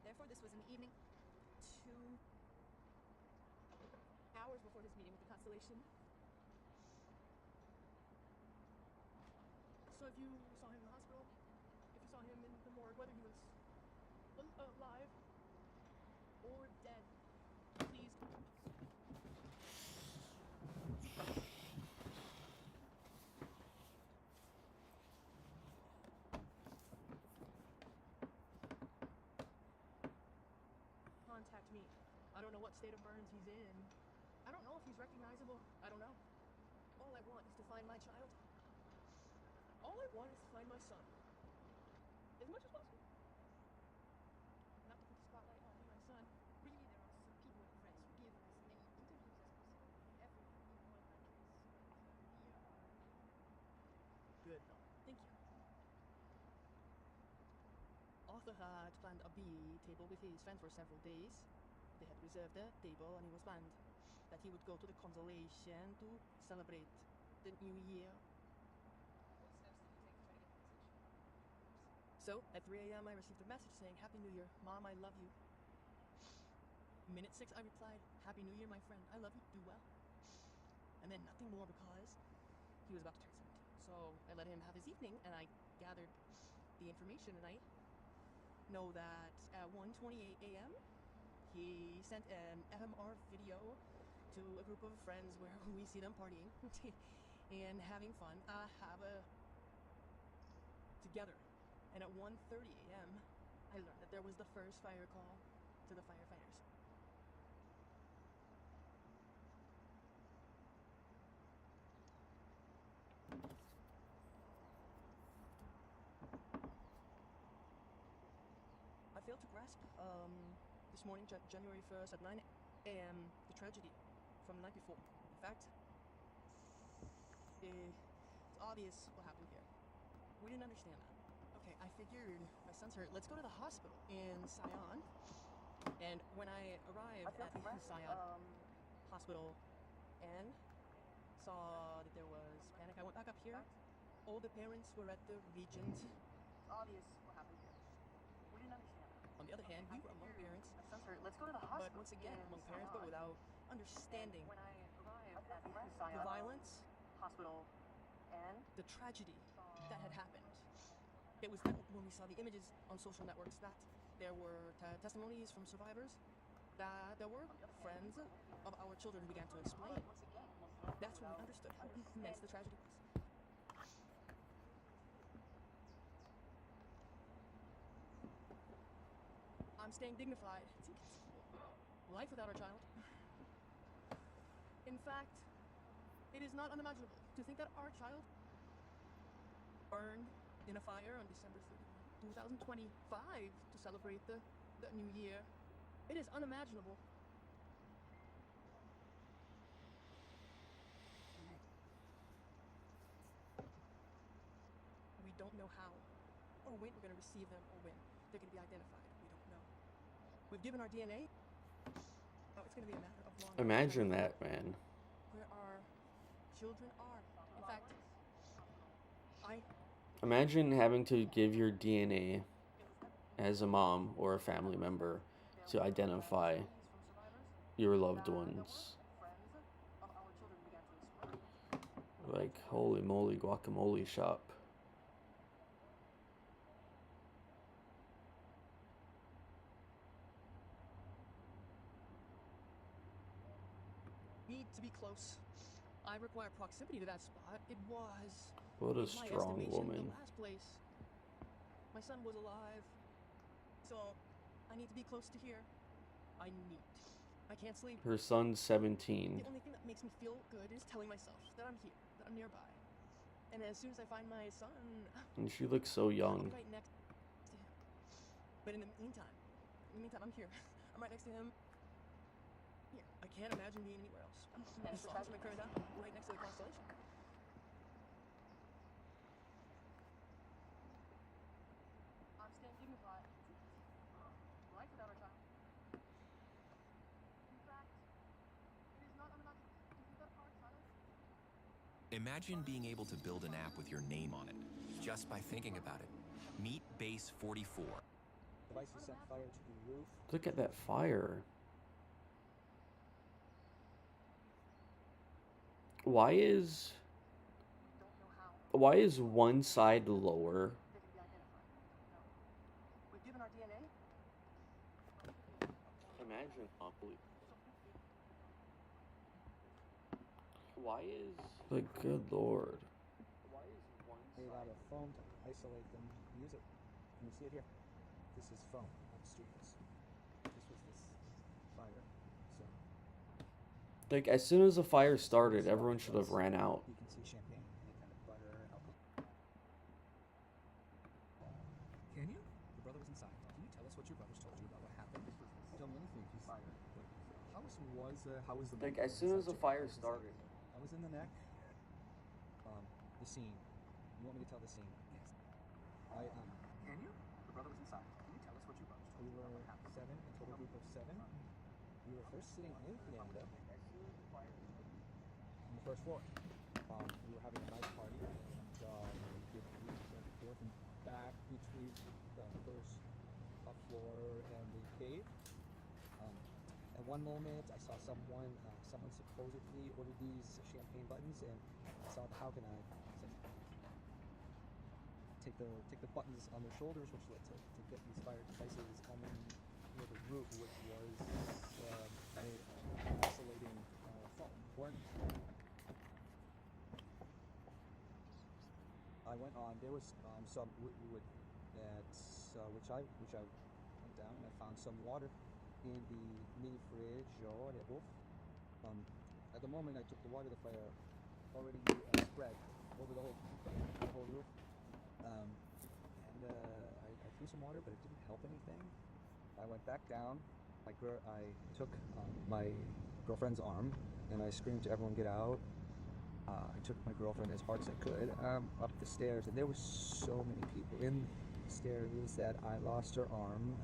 Therefore, this was an evening 2 hours before his meeting with the Constellation. So if you saw him in the hospital, if you saw him in the morgue, whether he was alive or dead, please contact me. I don't know what state of burns he's in. I don't know if he's recognizable. I don't know. All I want is to find my child. All I want is to find my son. As much as possible. Not to put the spotlight on me, my son. Really, there are some people and friends who give as many interviews as possible. Every even one countries. Good. Thank you. Arthur had planned a B table with his friends for several days. They had reserved a table and it was planned that he would go to the Constellation to celebrate the new year. So, at 3 a.m. I received a message saying, Happy New Year, Mom, I love you. Minute 6 I replied, Happy New Year, my friend, I love you, do well. And then nothing more because he was about to turn 17. So I let him have his evening and I gathered the information and I know that at 1:28 a.m. he sent an FMR video to a group of friends where we see them partying and having fun, together. And at 1:30 a.m. I learned that there was the first fire call to the firefighters. I failed to grasp this morning, January 1st at 9 a.m. the tragedy from the night before. In fact, it's obvious what happened here. We didn't understand that. Okay, I figured my son's hurt. Let's go to the hospital in Sion. And when I arrived at the Sion hospital and saw that there was panic, I went back up here. All the parents were at the Regent. Obvious what happened here. We didn't understand that. On the other hand, we were among parents. My son's hurt. Let's go to the hospital. But once again, among parents, but without understanding when I arrived at the violence hospital the tragedy that had happened. It was then when we saw the images on social networks that there were testimonies from survivors, that there were friends of our children who began to explain. That's when we understood how immense the tragedy was. I'm staying dignified. It's inconceivable. Life without our child. In fact, it is not unimaginable to think that our child burned in a fire on December 31, 2025 to celebrate the new year. It is unimaginable. We don't know how or when we're going to receive them or when they're going to be identified. We don't know. We've given our DNA. Oh, it's going to be a matter of long. Imagine that, man. Where our children are. In fact, Imagine having to give your DNA as a mom or a family member to identify your loved ones. Like, holy moly, guacamole shop. need to be close. I require proximity to that spot. It was. What a in my strong estimation, woman. The last place. My son was alive. So, I need to be close to here. I can't sleep. Her son's 17. The only thing that makes me feel good is telling myself that I'm here, that I'm nearby. And as soon as I find my son, And she looks so I'll be young. right next to him. But in the meantime, I'm here. I'm right next to him. Here. I can't imagine being anywhere else. This is my current down, right next to the constellation. I'm staying dignified. Life without our child. In fact, it is not unimaginable to think that our child. Imagine being able to build an app with your name on it, just by thinking about it. Meet Base 44. Devices set fire to the roof. Look at that fire. Why is one side lower? We've given our DNA. Imagine, why is like, good lord. Made out of foam to isolate them, use it. Can you see it here? This is foam on the streets. This was this fire. So Like, as soon as the fire started, everyone should have ran out. you can see champagne, any kind of butter, alcohol. Can you? Your brother was inside. Can you tell us what your brothers told you about what happened? Tell me anything. He's fire. How was the Like, as soon as the fire started. I was in the neck. The scene. You want me to tell the scene? Yes. Can you? Your brother was inside. Can you tell us what your brothers told you about what happened? 7, a total group of 7. We were first sitting in Canada on the first floor. We were having a nice party, and we went forth and back between the first floor and the cave. At one moment, I saw someone supposedly ordered these champagne buttons, and I saw how can I take the buttons on their shoulders, which led to get these fire devices on the roof, which was made of isolating foam. I went on. There was some wood which I went down and I found some water in the mini fridge or the roof. At the moment I took the water, the fire already spread over the whole roof. I threw some water, but it didn't help anything. I went back down. I took my girlfriend's arm and I screamed to everyone, "Get out!" I took my girlfriend as hard as I could up the stairs, and there were so many people in the stairs that I lost her arm.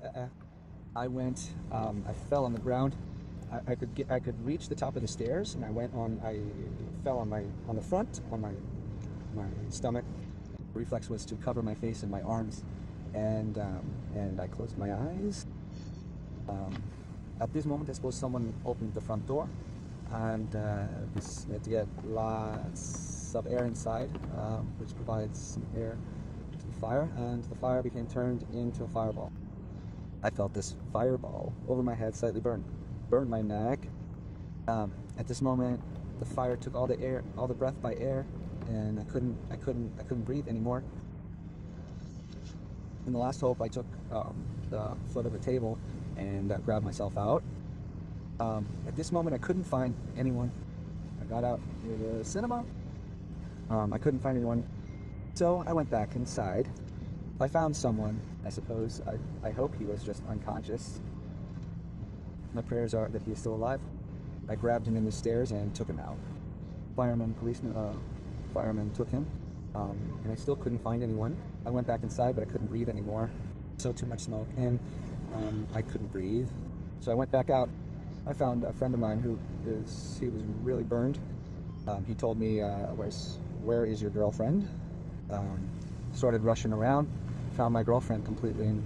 I went. I fell on the ground. I could reach the top of the stairs, and I fell on the front on my stomach. The reflex was to cover my face and my arms, and I closed my eyes. At this moment, I suppose someone opened the front door, and this had to get lots bursts of air inside, which provides some air to the fire, and the fire became turned into a fireball. I felt this fireball over my head, slightly burned my neck. At this moment, the fire took all the air, all the breath by air, and I couldn't breathe anymore. In the last hope, I took the foot of a table and grabbed myself out. At this moment, I couldn't find anyone. I got out near the cinema. I couldn't find anyone, so I went back inside. I found someone, I suppose. I hope he was just unconscious. My prayers are that he is still alive. I grabbed him in the stairs and took him out. Firemen took him, and I still couldn't find anyone. I went back inside, but I couldn't breathe anymore. So too much smoke, and I couldn't breathe. So I went back out. I found a friend of mine he was really burned. He told me, where is your girlfriend? Started rushing around, found my girlfriend completely in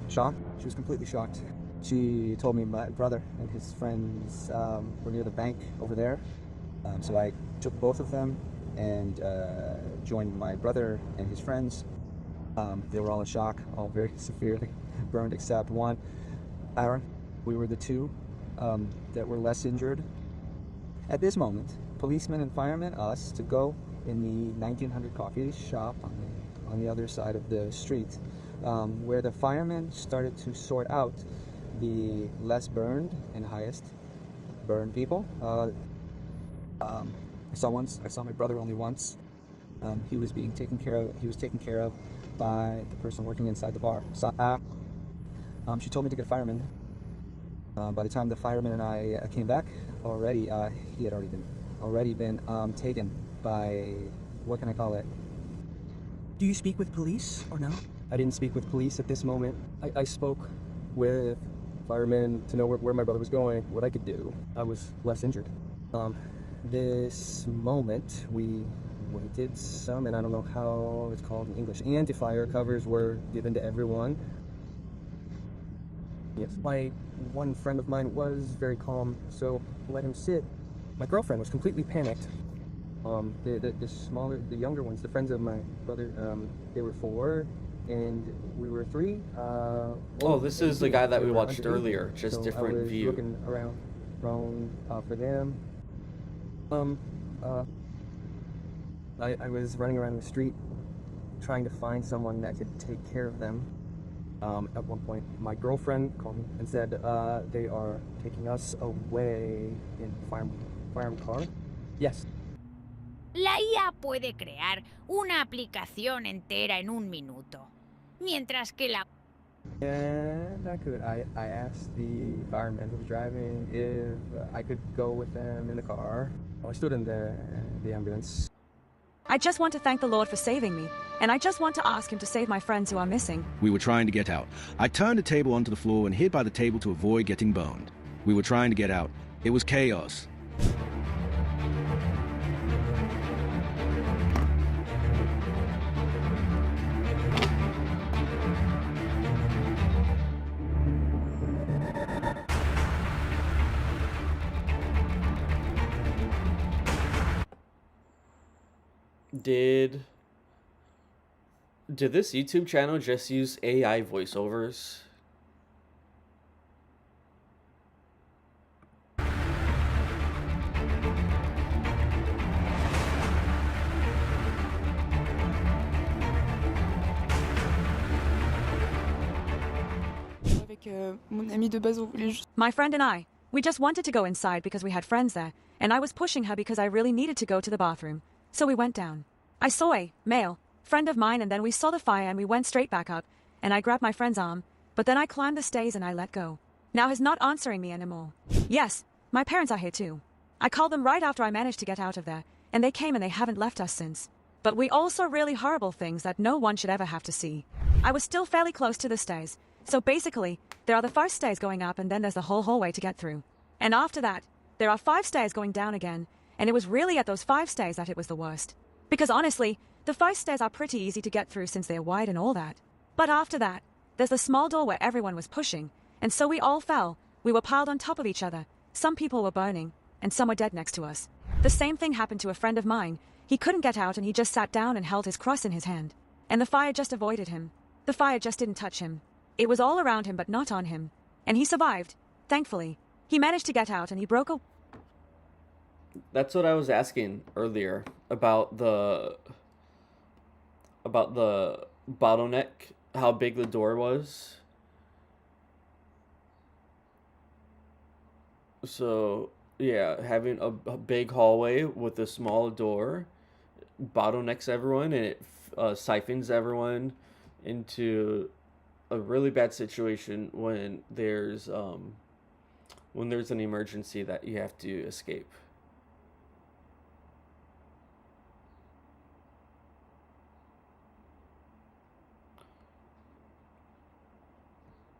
shock. She was completely shocked. She told me my brother and his friends were near the bank over there. So I took both of them and joined my brother and his friends. They were all in shock, all very severely burned except one, Aaron. We were the two that were less injured. At this moment, policemen and firemen asked us to go in the 1900 coffee shop on the other side of the street, where the firemen started to sort out the less burned and highest burned people. I saw my brother only once. He was taken care of by the person working inside the bar. She told me to get a fireman. By the time the fireman and I came back, he had already been taken by, what can I call it? Do you speak with police or no? I didn't speak with police at this moment. I spoke with firemen to know where my brother was going, what I could do. I was less injured. This moment, we waited some, and I don't know how it's called in English, anti-fire covers were given to everyone. Yes, my one friend of mine was very calm, so I let him sit. My girlfriend was completely panicked. The younger ones, the friends of my brother, they were 4, and we were 3. This is the guy that we watched earlier, just different I was view. Looking around for them. I was running around the street trying to find someone that could take care of them. At one point, my girlfriend called me and said they are taking us away in fireman car. Yes. La IA puede crear una aplicación entera en un minuto, mientras que la... And I asked the fireman who was driving if I could go with them in the car. I stood in the ambulance. I just want to thank the Lord for saving me, and I just want to ask him to save my friends who are missing. We were trying to get out. I turned a table onto the floor and hid by the table to avoid getting burned. We were trying to get out. It was chaos. Did this YouTube channel just use AI voiceovers? My friend and I, we just wanted to go inside because we had friends there, and I was pushing her because I really needed to go to the bathroom. So we went down. I saw a male friend of mine, and then we saw the fire and we went straight back up, and I grabbed my friend's arm, but then I climbed the stairs and I let go. Now he's not answering me anymore. Yes, my parents are here too. I called them right after I managed to get out of there, and they came and they haven't left us since. But we all saw really horrible things that no one should ever have to see. I was still fairly close to the stairs, so basically, there are the first stairs going up and then there's the whole hallway to get through. And after that, there are 5 stairs going down again, and it was really at those 5 stairs that it was the worst. Because honestly, the first stairs are pretty easy to get through since they're wide and all that. But after that, there's a small door where everyone was pushing, and so we all fell. We were piled on top of each other. Some people were burning, and some were dead next to us. The same thing happened to a friend of mine. He couldn't get out and he just sat down and held his cross in his hand. And the fire just avoided him. The fire just didn't touch him. It was all around him but not on him. And he survived, thankfully. He managed to get out and he broke a... That's what I was asking earlier about the bottleneck, how big the door was. So, yeah, having a big hallway with a small door bottlenecks everyone, and it siphons everyone into a really bad situation when there's an emergency that you have to escape.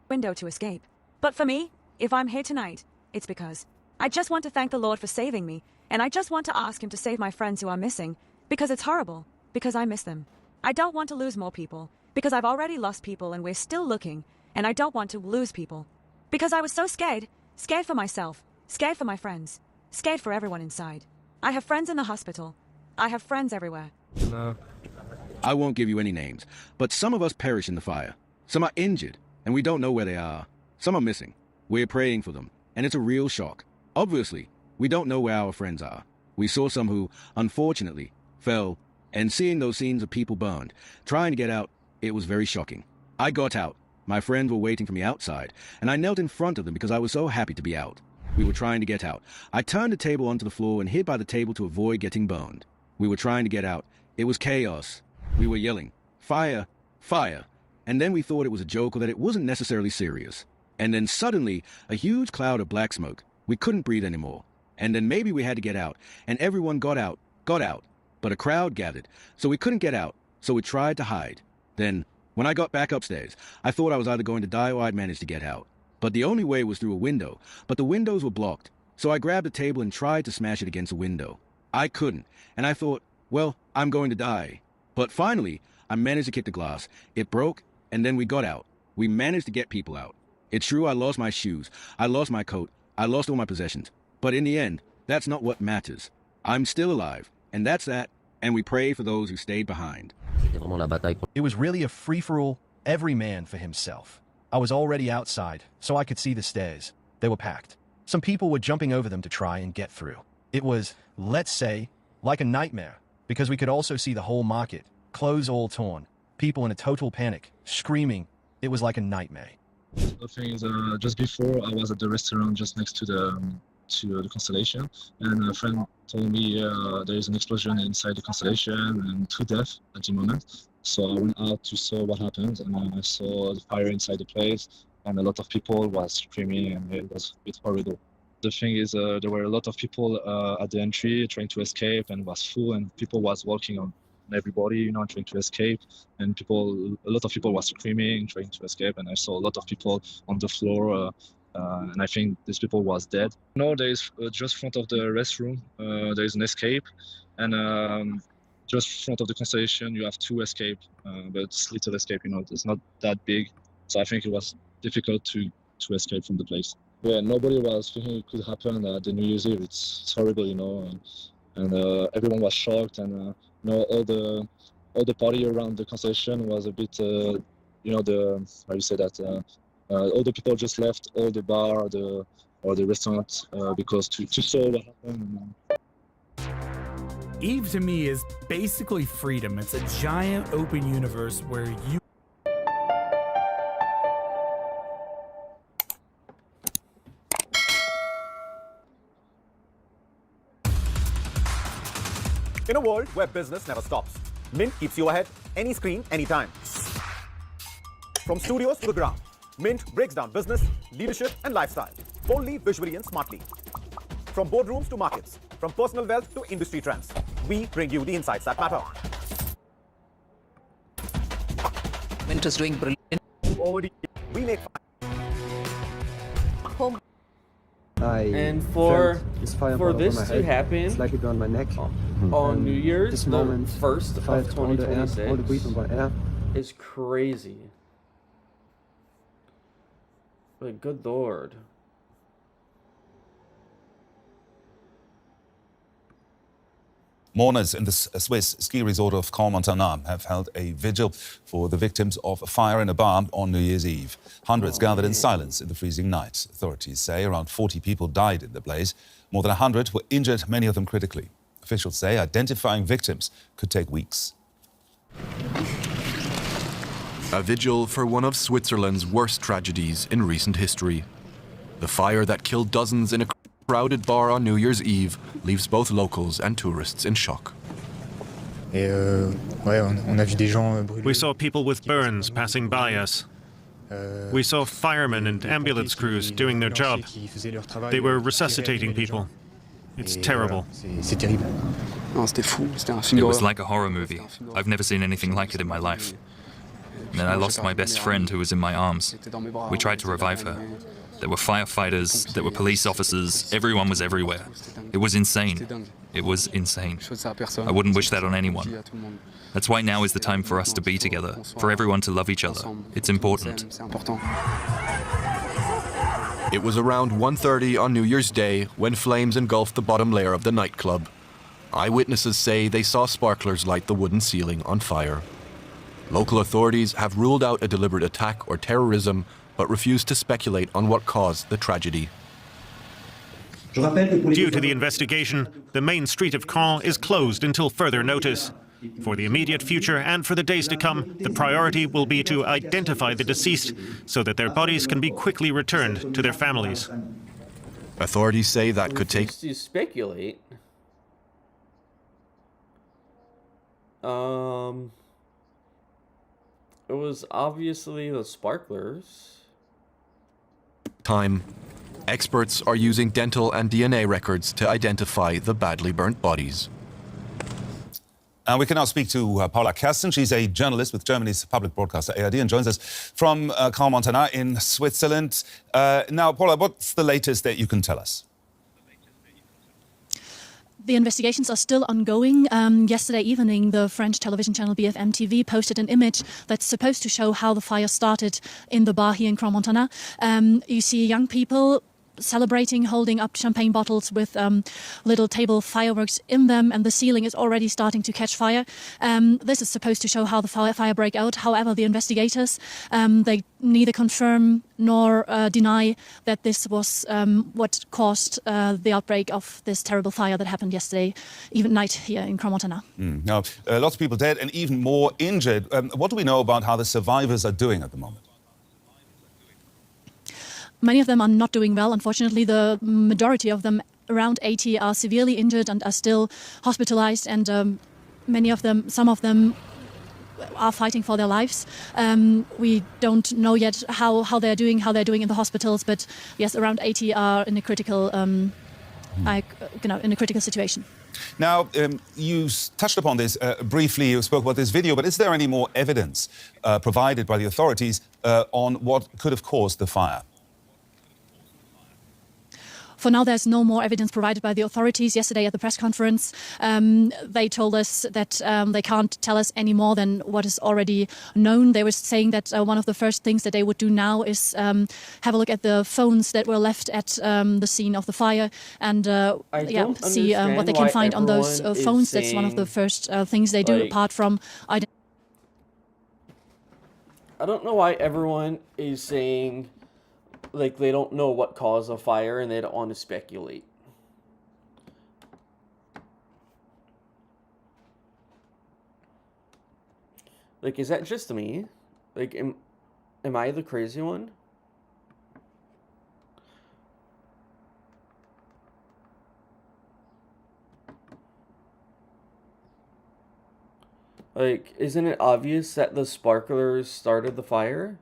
Window to escape. But for me, if I'm here tonight, it's because I just want to thank the Lord for saving me, and I just want to ask him to save my friends who are missing, because it's horrible, because I miss them. I don't want to lose more people, because I've already lost people and we're still looking, and I don't want to lose people. Because I was so scared, scared for myself, scared for my friends, scared for everyone inside. I have friends in the hospital. I have friends everywhere. No. I won't give you any names, but some of us perish in the fire. Some are injured, and we don't know where they are. Some are missing. We're praying for them, and it's a real shock. Obviously, we don't know where our friends are. We saw some who, unfortunately, fell, and seeing those scenes of people burned, trying to get out, it was very shocking. I got out. My friends were waiting for me outside, and I knelt in front of them because I was so happy to be out. We were trying to get out. I turned the table onto the floor and hid by the table to avoid getting burned. We were trying to get out. It was chaos. We were yelling, "Fire! Fire!" And then we thought it was a joke or that it wasn't necessarily serious. And then suddenly, a huge cloud of black smoke. We couldn't breathe anymore. And then maybe we had to get out, and everyone got out. But a crowd gathered, so we couldn't get out, so we tried to hide. Then, when I got back upstairs, I thought I was either going to die or I'd manage to get out. But the only way was through a window, but the windows were blocked. So I grabbed a table and tried to smash it against a window. I couldn't, and I thought, well, I'm going to die. But finally, I managed to kick the glass. It broke, and then we got out. We managed to get people out. It's true I lost my shoes, I lost my coat, I lost all my possessions. But in the end, that's not what matters. I'm still alive, and that's that, and we pray for those who stayed behind. It was really a free-for-all, every man for himself. I was already outside, so I could see the stairs. They were packed. Some people were jumping over them to try and get through. It was, let's say, like a nightmare, because we could also see the whole market, clothes all torn, people in a total panic, screaming. It was like a nightmare. The thing is, just before I was at the restaurant just next to the Constellation, and a friend told me there is an explosion inside the Constellation and 2 deaths at the moment. So I went out to see what happened, and I saw the fire inside the place, and a lot of people was screaming, and it was a bit horrible. The thing is, there were a lot of people at the entry trying to escape, and it was full, and people was walking on everybody, trying to escape, and a lot of people was screaming, trying to escape, and I saw a lot of people on the floor, and I think these people was dead. No, there is just front of the restroom, there is an escape, and just front of the Constellation you have 2 escape, but it's little escape, it's not that big, so I think it was difficult to escape from the place. Yeah, nobody was thinking it could happen at the New Year's Eve. It's horrible, and everyone was shocked, and all the party around the Constellation was a bit, how you say that, all the people just left all the bar or the restaurant because to saw what happened. Eve to me is basically freedom. It's a giant open universe where you In a world where business never stops, Mint keeps you ahead, any screen, anytime. From studios to the ground, Mint breaks down business, leadership, and lifestyle, boldly, visually, and smartly. From boardrooms to markets, from personal wealth to industry trends, we bring you the insights that matter. Mint is doing brilliant. We make home. And for this fire for over this my to head, happen slightly burned my neck. on New Year's, this the moment, 1st the of fire, all the air, 2026, all the breathable air. is crazy. Like, good lord. Mourners in the Swiss ski resort of Crans-Montana have held a vigil for the victims of a fire in a bar on New Year's Eve. Hundreds gathered in silence in the freezing night. Authorities say around 40 people died in the blaze. More than 100 were injured, many of them critically. Officials say identifying victims could take weeks. A vigil for one of Switzerland's worst tragedies in recent history. The fire that killed dozens in a crowded bar on New Year's Eve leaves both locals and tourists in shock. We saw people with burns passing by us. We saw firemen and ambulance crews doing their job. They were resuscitating people. It's terrible. It was like a horror movie. I've never seen anything like it in my life. And then I lost my best friend who was in my arms. We tried to revive her. There were firefighters, there were police officers, everyone was everywhere. It was insane. It was insane. I wouldn't wish that on anyone. That's why now is the time for us to be together, for everyone to love each other. It's important. It was around 1:30 on New Year's Day when flames engulfed the bottom layer of the nightclub. Eyewitnesses say they saw sparklers light the wooden ceiling on fire. Local authorities have ruled out a deliberate attack or terrorism, but refuse to speculate on what caused the tragedy. Due to the investigation, the main street of Caen is closed until further notice. For the immediate future and for the days to come, the priority will be to identify the deceased so that their bodies can be quickly returned to their families. Authorities say that could take... You speculate. It was obviously the sparklers. Time. Experts are using dental and DNA records to identify the badly burnt bodies. And we can now speak to Paula Kersten. She's a journalist with Germany's public broadcaster ARD and joins us from Crans-Montana in Switzerland. Now, Paula, what's the latest that you can tell us? The investigations are still ongoing. Yesterday evening, the French television channel BFM TV posted an image that's supposed to show how the fire started in the bar here in Crans-Montana. You see young people celebrating, holding up champagne bottles with little table fireworks in them, and the ceiling is already starting to catch fire. This is supposed to show how the fire broke out. However, the investigators, they neither confirm nor deny that this was what caused the outbreak of this terrible fire that happened yesterday even night here in Crans-Montana. Now, lots of people dead and even more injured. What do we know about how the survivors are doing at the moment? Many of them are not doing well. Unfortunately, the majority of them, around 80, are severely injured and are still hospitalized. And many of them, some of them, are fighting for their lives. We don't know yet how they're doing in the hospitals. But yes, around 80 are in a critical, in a critical situation. Now, you touched upon this briefly. You spoke about this video, but is there any more evidence provided by the authorities on what could have caused the fire? For now, there's no more evidence provided by the authorities. Yesterday at the press conference, they told us that they can't tell us any more than what is already known. They were saying that one of the first things that they would do now is have a look at the phones that were left at the scene of the fire and see what they can find on those phones. That's one of the first things they do, apart from... I don't know why everyone is saying... like, they don't know what caused the fire and they don't want to speculate. Like, is that just me? Like, am I the crazy one? Like, isn't it obvious that the sparklers started the fire?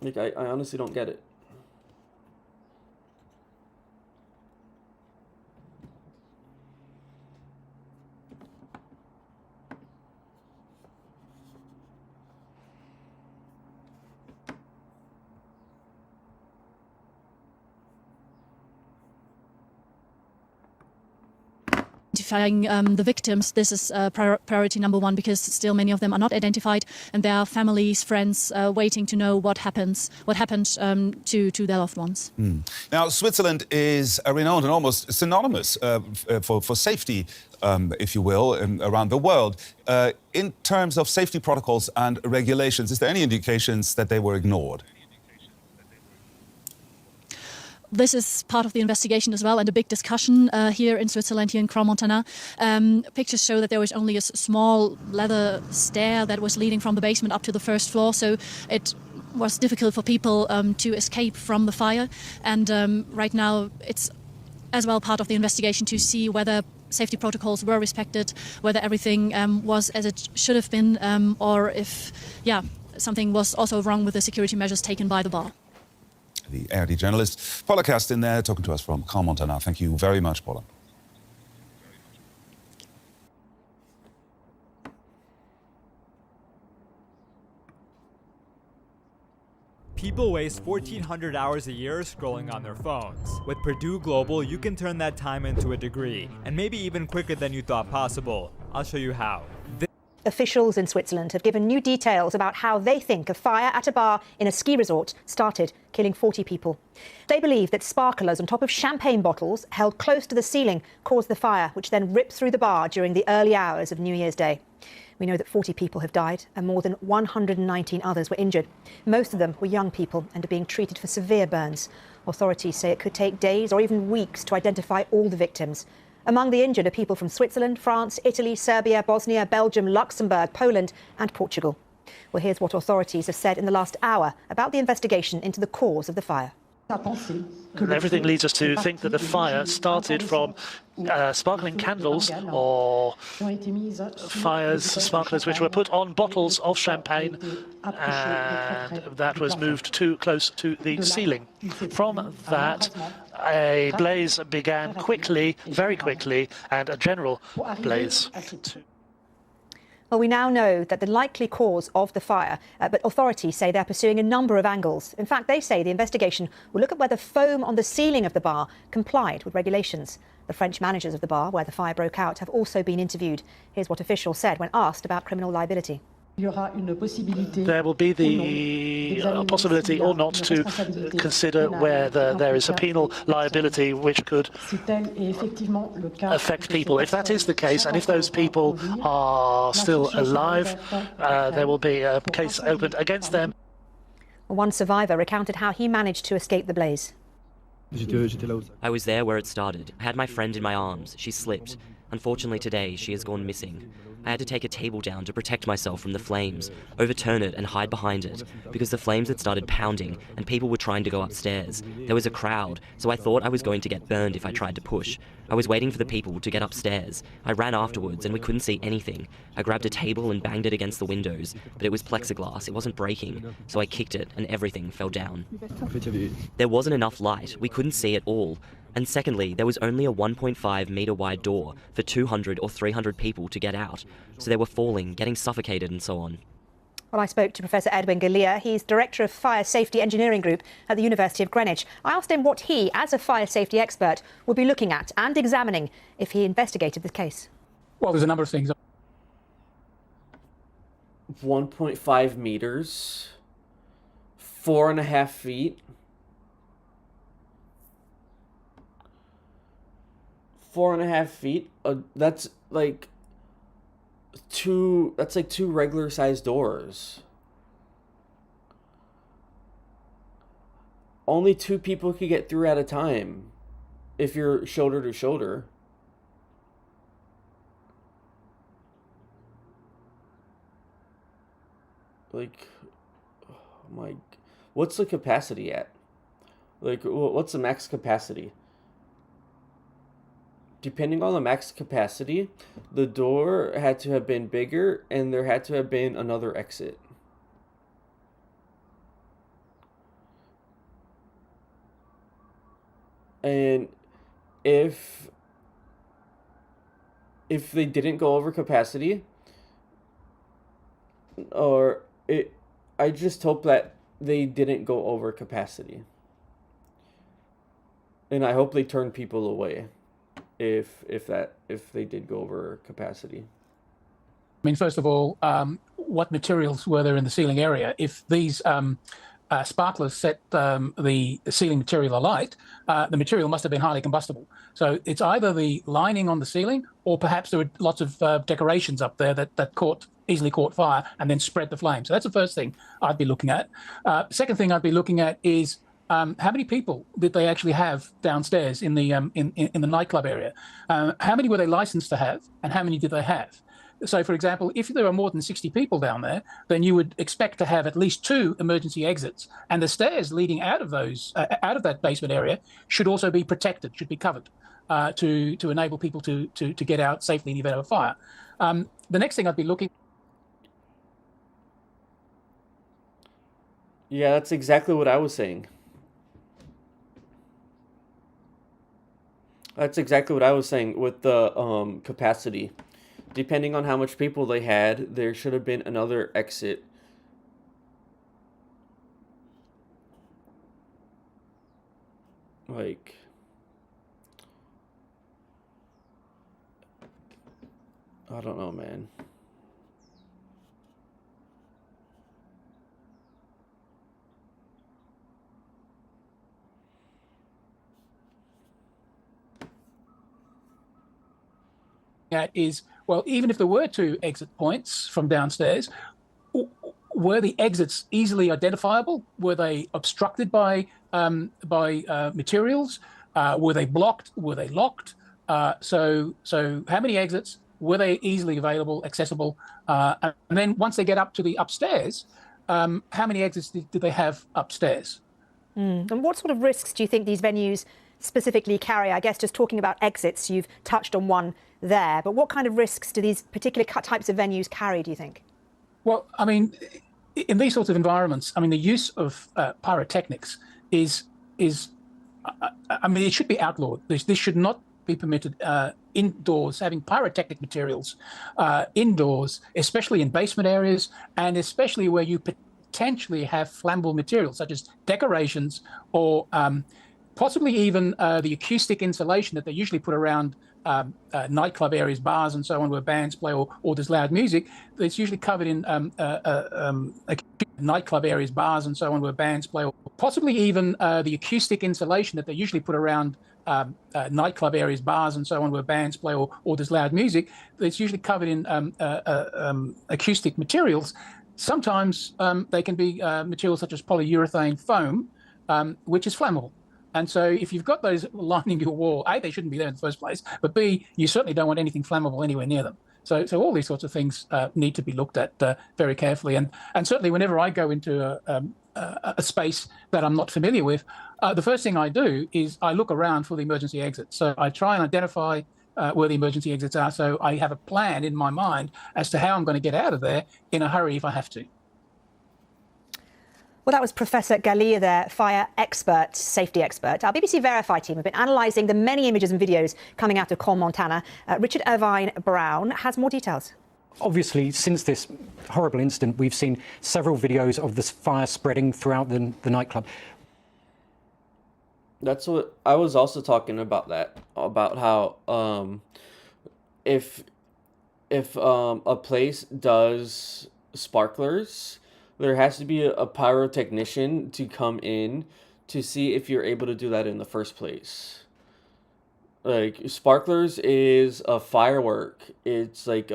Like, I honestly don't get it. identifying the victims. This is priority number one, because still many of them are not identified, and there are families, friends waiting to know what happened to their loved ones. Now, Switzerland is renowned and almost synonymous for safety, if you will, around the world. In terms of safety protocols and regulations, is there any indications that they were ignored? This is part of the investigation as well, and a big discussion here in Switzerland, here in Crans-Montana. Pictures show that there was only a small leather stair that was leading from the basement up to the first floor, so it was difficult for people to escape from the fire. And right now it's as well part of the investigation to see whether safety protocols were respected, whether everything was as it should have been, or if, something was also wrong with the security measures taken by the bar. The ARD journalist Paula Kerstin there, talking to us from Crans-Montana. Thank you very much, Paula. People waste 1,400 hours a year scrolling on their phones. With Purdue Global, you can turn that time into a degree, and maybe even quicker than you thought possible. I'll show you how. Officials in Switzerland have given new details about how they think a fire at a bar in a ski resort started, killing 40 people. They believe that sparklers on top of champagne bottles held close to the ceiling caused the fire, which then ripped through the bar during the early hours of New Year's Day. We know that 40 people have died and more than 119 others were injured. Most of them were young people and are being treated for severe burns. Authorities say it could take days or even weeks to identify all the victims. Among the injured are people from Switzerland, France, Italy, Serbia, Bosnia, Belgium, Luxembourg, Poland and Portugal. Well, here's what authorities have said in the last hour about the investigation into the cause of the fire. Everything leads us to think that the fire started from sparkling candles or sparklers which were put on bottles of champagne, and that was moved too close to the ceiling. From that, a blaze began quickly, very quickly, and a general blaze. Well, we now know that the likely cause of the fire, but authorities say they're pursuing a number of angles. In fact, they say the investigation will look at whether foam on the ceiling of the bar complied with regulations. The French managers of the bar where the fire broke out have also been interviewed. Here's what officials said when asked about criminal liability. There will be the possibility or not to consider whether there is a penal liability which could affect people. If that is the case, and if those people are still alive, there will be a case opened against them. One survivor recounted how he managed to escape the blaze. I was there where it started. I had my friend in my arms. She slipped. Unfortunately today, she has gone missing. I had to take a table down to protect myself from the flames, overturn it and hide behind it, because the flames had started pounding and people were trying to go upstairs. There was a crowd, so I thought I was going to get burned if I tried to push. I was waiting for the people to get upstairs. I ran afterwards and we couldn't see anything. I grabbed a table and banged it against the windows, but it was plexiglass, it wasn't breaking, so I kicked it and everything fell down. There wasn't enough light, we couldn't see at all. And secondly, there was only a 1.5 metre wide door for 200 or 300 people to get out, so they were falling, getting suffocated and so on. Well, I spoke to Professor Edwin Galea. He's Director of Fire Safety Engineering Group at the University of Greenwich. I asked him what he, as a fire safety expert, would be looking at and examining if he investigated the case. Well, there's a number of things. 1.5 meters, 4.5 feet. 4.5 feet. That's like two regular sized doors. Only 2 people could get through at a time if you're shoulder to shoulder. Like, oh my, what's the capacity at? Like, what's the max capacity? Depending on the max capacity, the door had to have been bigger and there had to have been another exit. And if they didn't go over capacity, I just hope that they didn't go over capacity. And I hope they turned people away. if they did go over capacity. I mean, first of all, what materials were there in the ceiling area? If these sparklers set the ceiling material alight, the material must have been highly combustible. So it's either the lining on the ceiling, or perhaps there were lots of decorations up there that easily caught fire and then spread the flame. So that's the first thing I'd be looking at. Second thing I'd be looking at is how many people did they actually have downstairs in the nightclub area? How many were they licensed to have, and how many did they have? So, for example, if there are more than 60 people down there, then you would expect to have at least 2 emergency exits, and the stairs leading out of that basement area should also be protected, should be covered, to enable people to get out safely in the event of a fire. The next thing I'd be looking. Yeah, that's exactly what I was saying. That's exactly what I was saying with the capacity. Depending on how much people they had, there should have been another exit. Like, I don't know, man. At is, well, even if there were 2 exit points from downstairs, were the exits easily identifiable? Were they obstructed by materials? Were they blocked? Were they locked? So how many exits? Were they easily available, accessible? And then once they get up to the upstairs, how many exits did they have upstairs? And what sort of risks do you think these venues specifically carry? I guess just talking about exits, you've touched on one there, but what kind of risks do these particular types of venues carry, do you think? Well, I mean, in these sorts of environments, I mean, the use of pyrotechnics is I mean, it should be outlawed. This should not be permitted indoors, having pyrotechnic materials indoors, especially in basement areas, and especially where you potentially have flammable materials such as decorations or possibly even the acoustic insulation that they usually put around nightclub areas, bars and so on, where bands play or there's loud music. It's usually covered in nightclub areas, bars and so on, where bands play, or possibly even the acoustic insulation that they usually put around nightclub areas, bars and so on, where bands play or there's loud music. It's usually covered in acoustic materials. Sometimes they can be materials such as polyurethane foam, which is flammable. And so if you've got those lining your wall, A, they shouldn't be there in the first place, but B, you certainly don't want anything flammable anywhere near them. So all these sorts of things need to be looked at very carefully. And certainly whenever I go into a space that I'm not familiar with, the first thing I do is I look around for the emergency exits. So I try and identify where the emergency exits are, so I have a plan in my mind as to how I'm going to get out of there in a hurry if I have to. Well, that was Professor Galea there, fire expert, safety expert. Our BBC Verify team have been analysing the many images and videos coming out of Cole, Montana. Richard Irvine Brown has more details. Obviously, since this horrible incident, we've seen several videos of this fire spreading throughout the nightclub. That's what I was also talking about, about how if a place does sparklers, there has to be a pyrotechnician to come in to see if you're able to do that in the first place. Like, sparklers is a firework. It's like,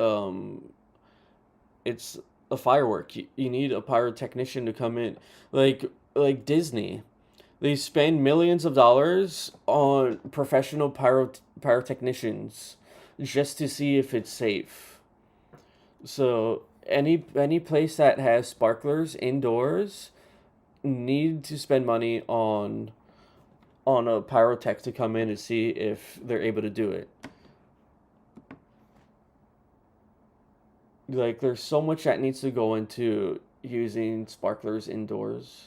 it's a firework. You need a pyrotechnician to come in. Like Disney. They spend millions of dollars on professional pyrotechnicians just to see if it's safe. So any place that has sparklers indoors need to spend money on a pyrotech to come in and see if they're able to do it. Like, there's so much that needs to go into using sparklers indoors.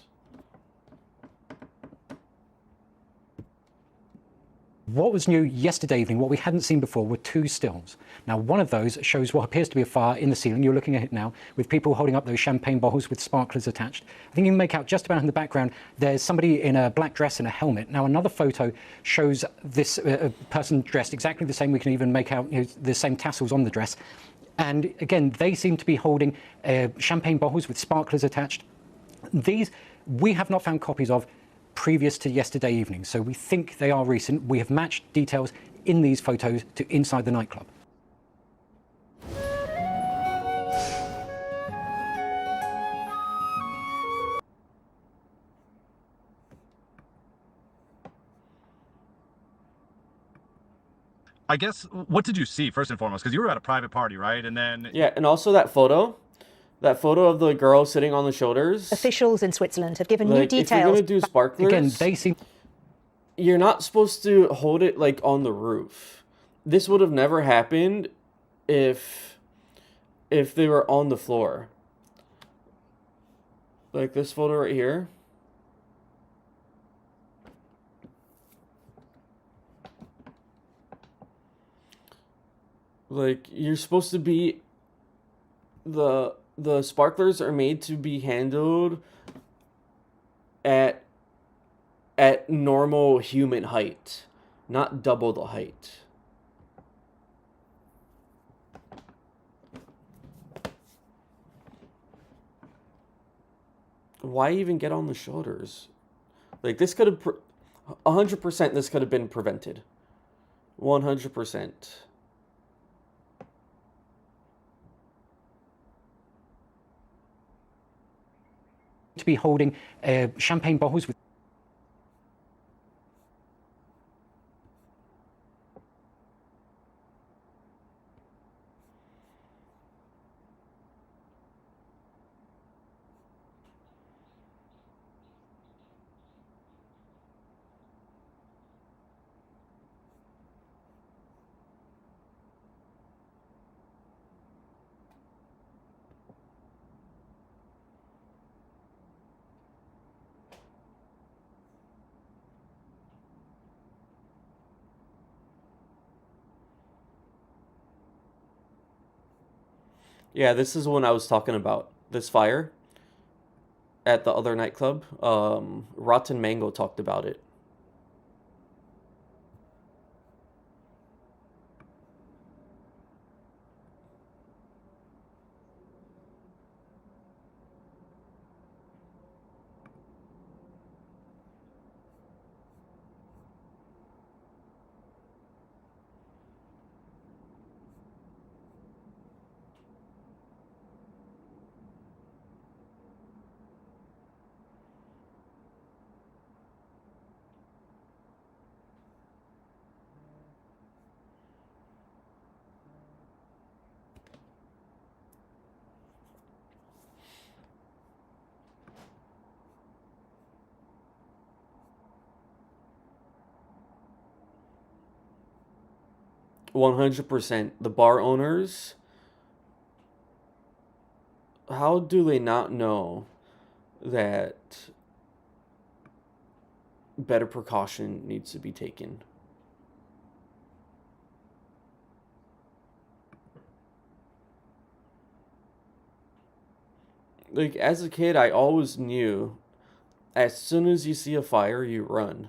What was new yesterday evening, what we hadn't seen before, were two stills. Now, one of those shows what appears to be a fire in the ceiling. You're looking at it now, with people holding up those champagne bottles with sparklers attached. I think you can make out just about in the background, there's somebody in a black dress and a helmet. Now, another photo shows this person dressed exactly the same. We can even make out the same tassels on the dress. And again, they seem to be holding champagne bottles with sparklers attached. These, we have not found copies of previous to yesterday evening, so we think they are recent. We have matched details in these photos to inside the nightclub. I guess, what did you see first and foremost? Because you were at a private party, right? And then... Yeah, and also that photo of the girl sitting on the shoulders. Officials in Switzerland have given new details. If you're gonna do sparklers, again, they seem... You're not supposed to hold it like on the roof. This would have never happened if they were on the floor. Like this photo right here. Like, you're supposed to be... The sparklers are made to be handled at normal human height, not double the height. Why even get on the shoulders? Like, this could have 100%, this could have been prevented. 100%. To be holding champagne bottles with... Yeah, this is when I was talking about this fire at the other nightclub. Rotten Mango talked about it. %. The bar owners, how do they not know that better precaution needs to be taken? Like, as a kid, I always knew as soon as you see a fire, you run.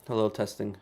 Hello, testing.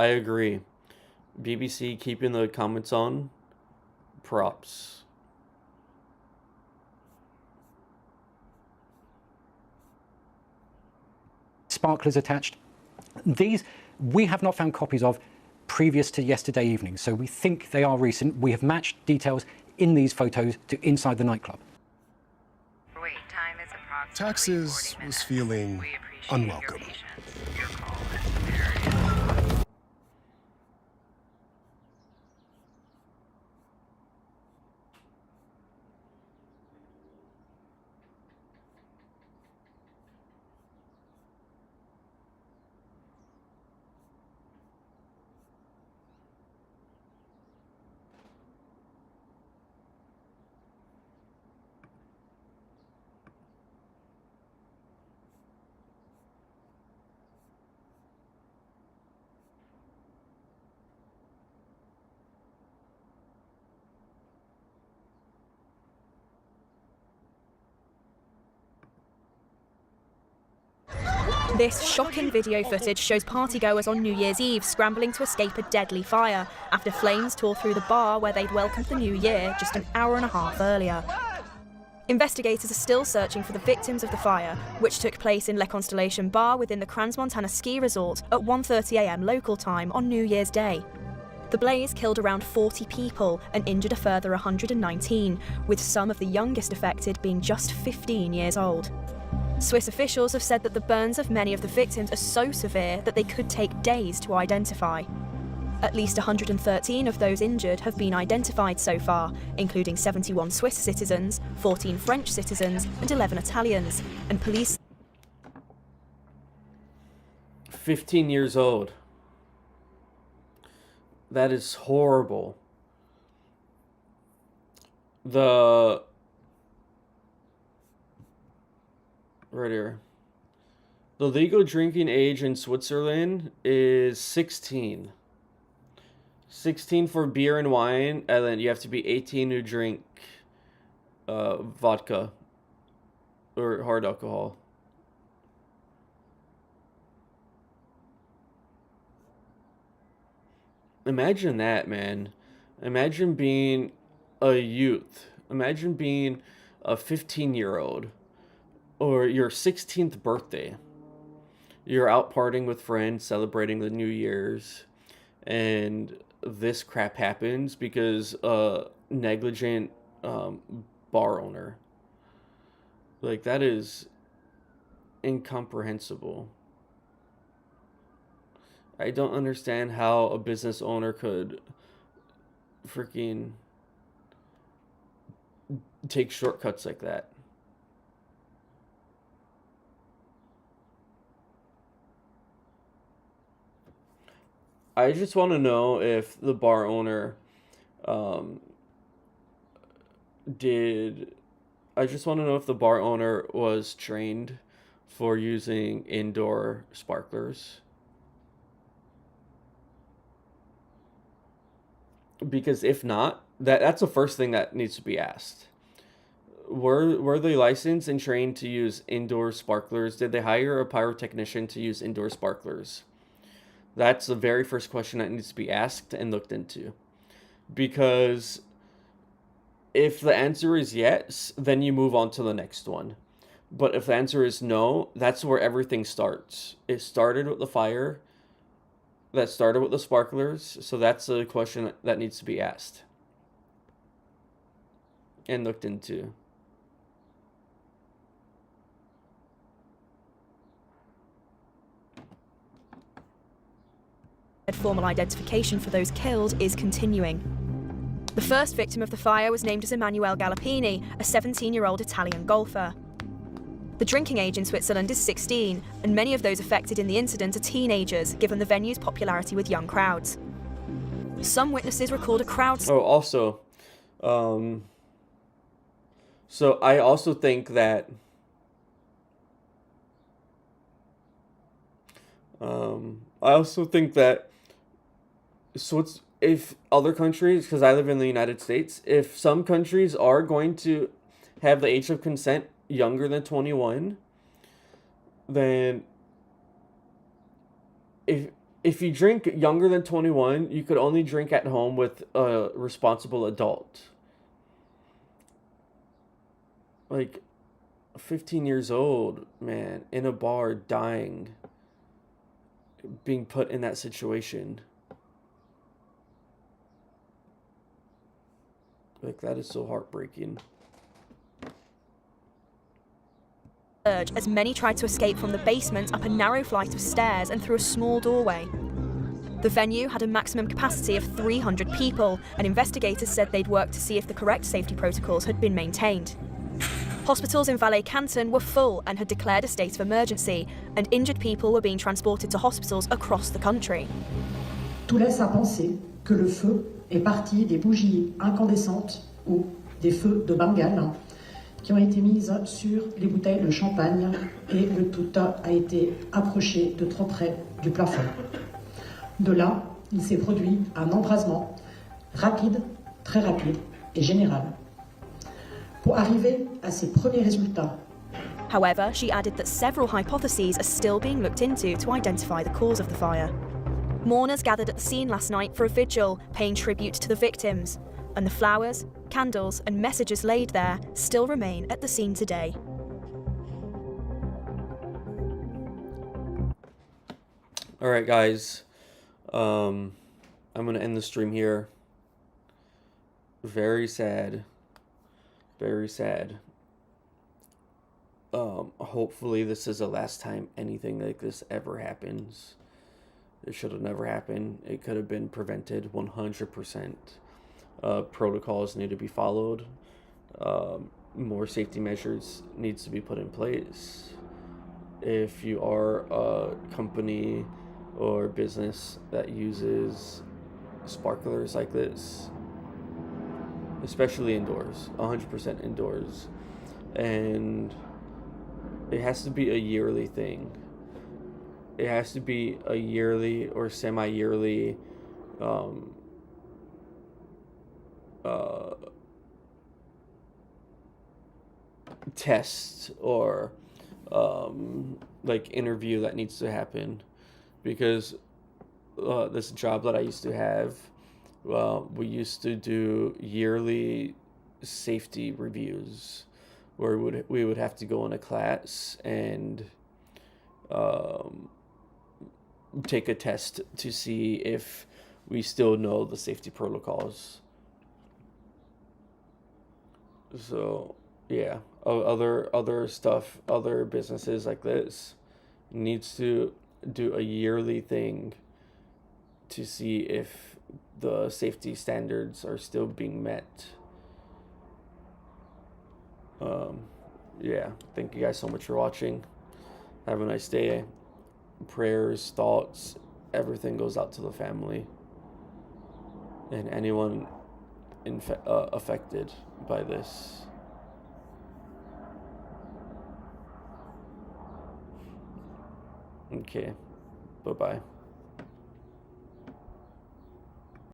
I agree. BBC keeping the comments on. Props. Sparklers attached. These we have not found copies of previous to yesterday evening, so we think they are recent. We have matched details in these photos to inside the nightclub. Taxes was feeling unwelcome. This shocking video footage shows partygoers on New Year's Eve scrambling to escape a deadly fire after flames tore through the bar where they'd welcomed the new year just an hour and a half earlier. Investigators are still searching for the victims of the fire, which took place in Le Constellation Bar within the Crans-Montana ski resort at 1:30 a.m. local time on New Year's Day. The blaze killed around 40 people and injured a further 119, with some of the youngest affected being just 15 years old. Swiss officials have said that the burns of many of the victims are so severe that they could take days to identify. At least 113 of those injured have been identified so far, including 71 Swiss citizens, 14 French citizens, and 11 Italians, and police... 15 years old. That is horrible. Right here. The legal drinking age in Switzerland is 16. 16 for beer and wine, and then you have to be 18 to drink vodka or hard alcohol. Imagine that, man. Imagine being a youth. Imagine being a 15-year-old. Or your 16th birthday. You're out partying with friends, celebrating the New Year's, and this crap happens because a negligent bar owner. Like, that is incomprehensible. I don't understand how a business owner could freaking take shortcuts like that. I just want to know if the bar owner I just want to know if the bar owner was trained for using indoor sparklers. Because if not, that's the first thing that needs to be asked. Were they licensed and trained to use indoor sparklers? Did they hire a pyrotechnician to use indoor sparklers? That's the very first question that needs to be asked and looked into. Because if the answer is yes, then you move on to the next one. But if the answer is no, that's where everything starts. It started with the fire. That started with the sparklers. So that's a question that needs to be asked and looked into. Formal identification for those killed is continuing. The first victim of the fire was named as Emanuele Galoppini, a 17-year-old Italian golfer. The drinking age in Switzerland is 16, and many of those affected in the incident are teenagers, given the venue's popularity with young crowds. Some witnesses recalled a crowd... Oh, also, so I also think that if other countries, because I live in the United States, if some countries are going to have the age of consent younger than 21, then if you drink younger than 21, you could only drink at home with a responsible adult. Like, 15 years old, man, in a bar, dying, being put in that situation. Like, that is so heartbreaking. As many tried to escape from the basement up a narrow flight of stairs and through a small doorway. The venue had a maximum capacity of 300 people, and investigators said they'd worked to see if the correct safety protocols had been maintained. Hospitals in Valais Canton were full and had declared a state of emergency, and injured people were being transported to hospitals across the country. Tout laisse à penser que le feu est parti des bougies incandescentes ou des feux de Bengale qui ont été mises sur les bouteilles de champagne, et le tout a été approché de trop près du plafond. De là, il s'est produit un embrasement rapide, très rapide et général. Pour arriver à ces premiers résultats. However, she added that several hypotheses are still being looked into to identify the cause of the fire. Mourners gathered at the scene last night for a vigil, paying tribute to the victims, and the flowers, candles and messages laid there still remain at the scene today. Alright guys, I'm going to end the stream here. Very sad. Very sad. Hopefully this is the last time anything like this ever happens. It should have never happened. It could have been prevented 100%. Protocols need to be followed. More safety measures needs to be put in place. If you are a company or business that uses sparklers like this, especially indoors, 100% indoors, and it has to be a yearly thing. It has to be a yearly or semi-yearly test or like interview that needs to happen, because this job that I used to have, we used to do yearly safety reviews where we would have to go in a class and take a test to see if we still know the safety protocols. So yeah, other stuff, other businesses like this needs to do a yearly thing to see if the safety standards are still being met. Yeah, thank you guys so much for watching. Have a nice day. Prayers, thoughts, everything goes out to the family and anyone affected by this. Okay, bye-bye.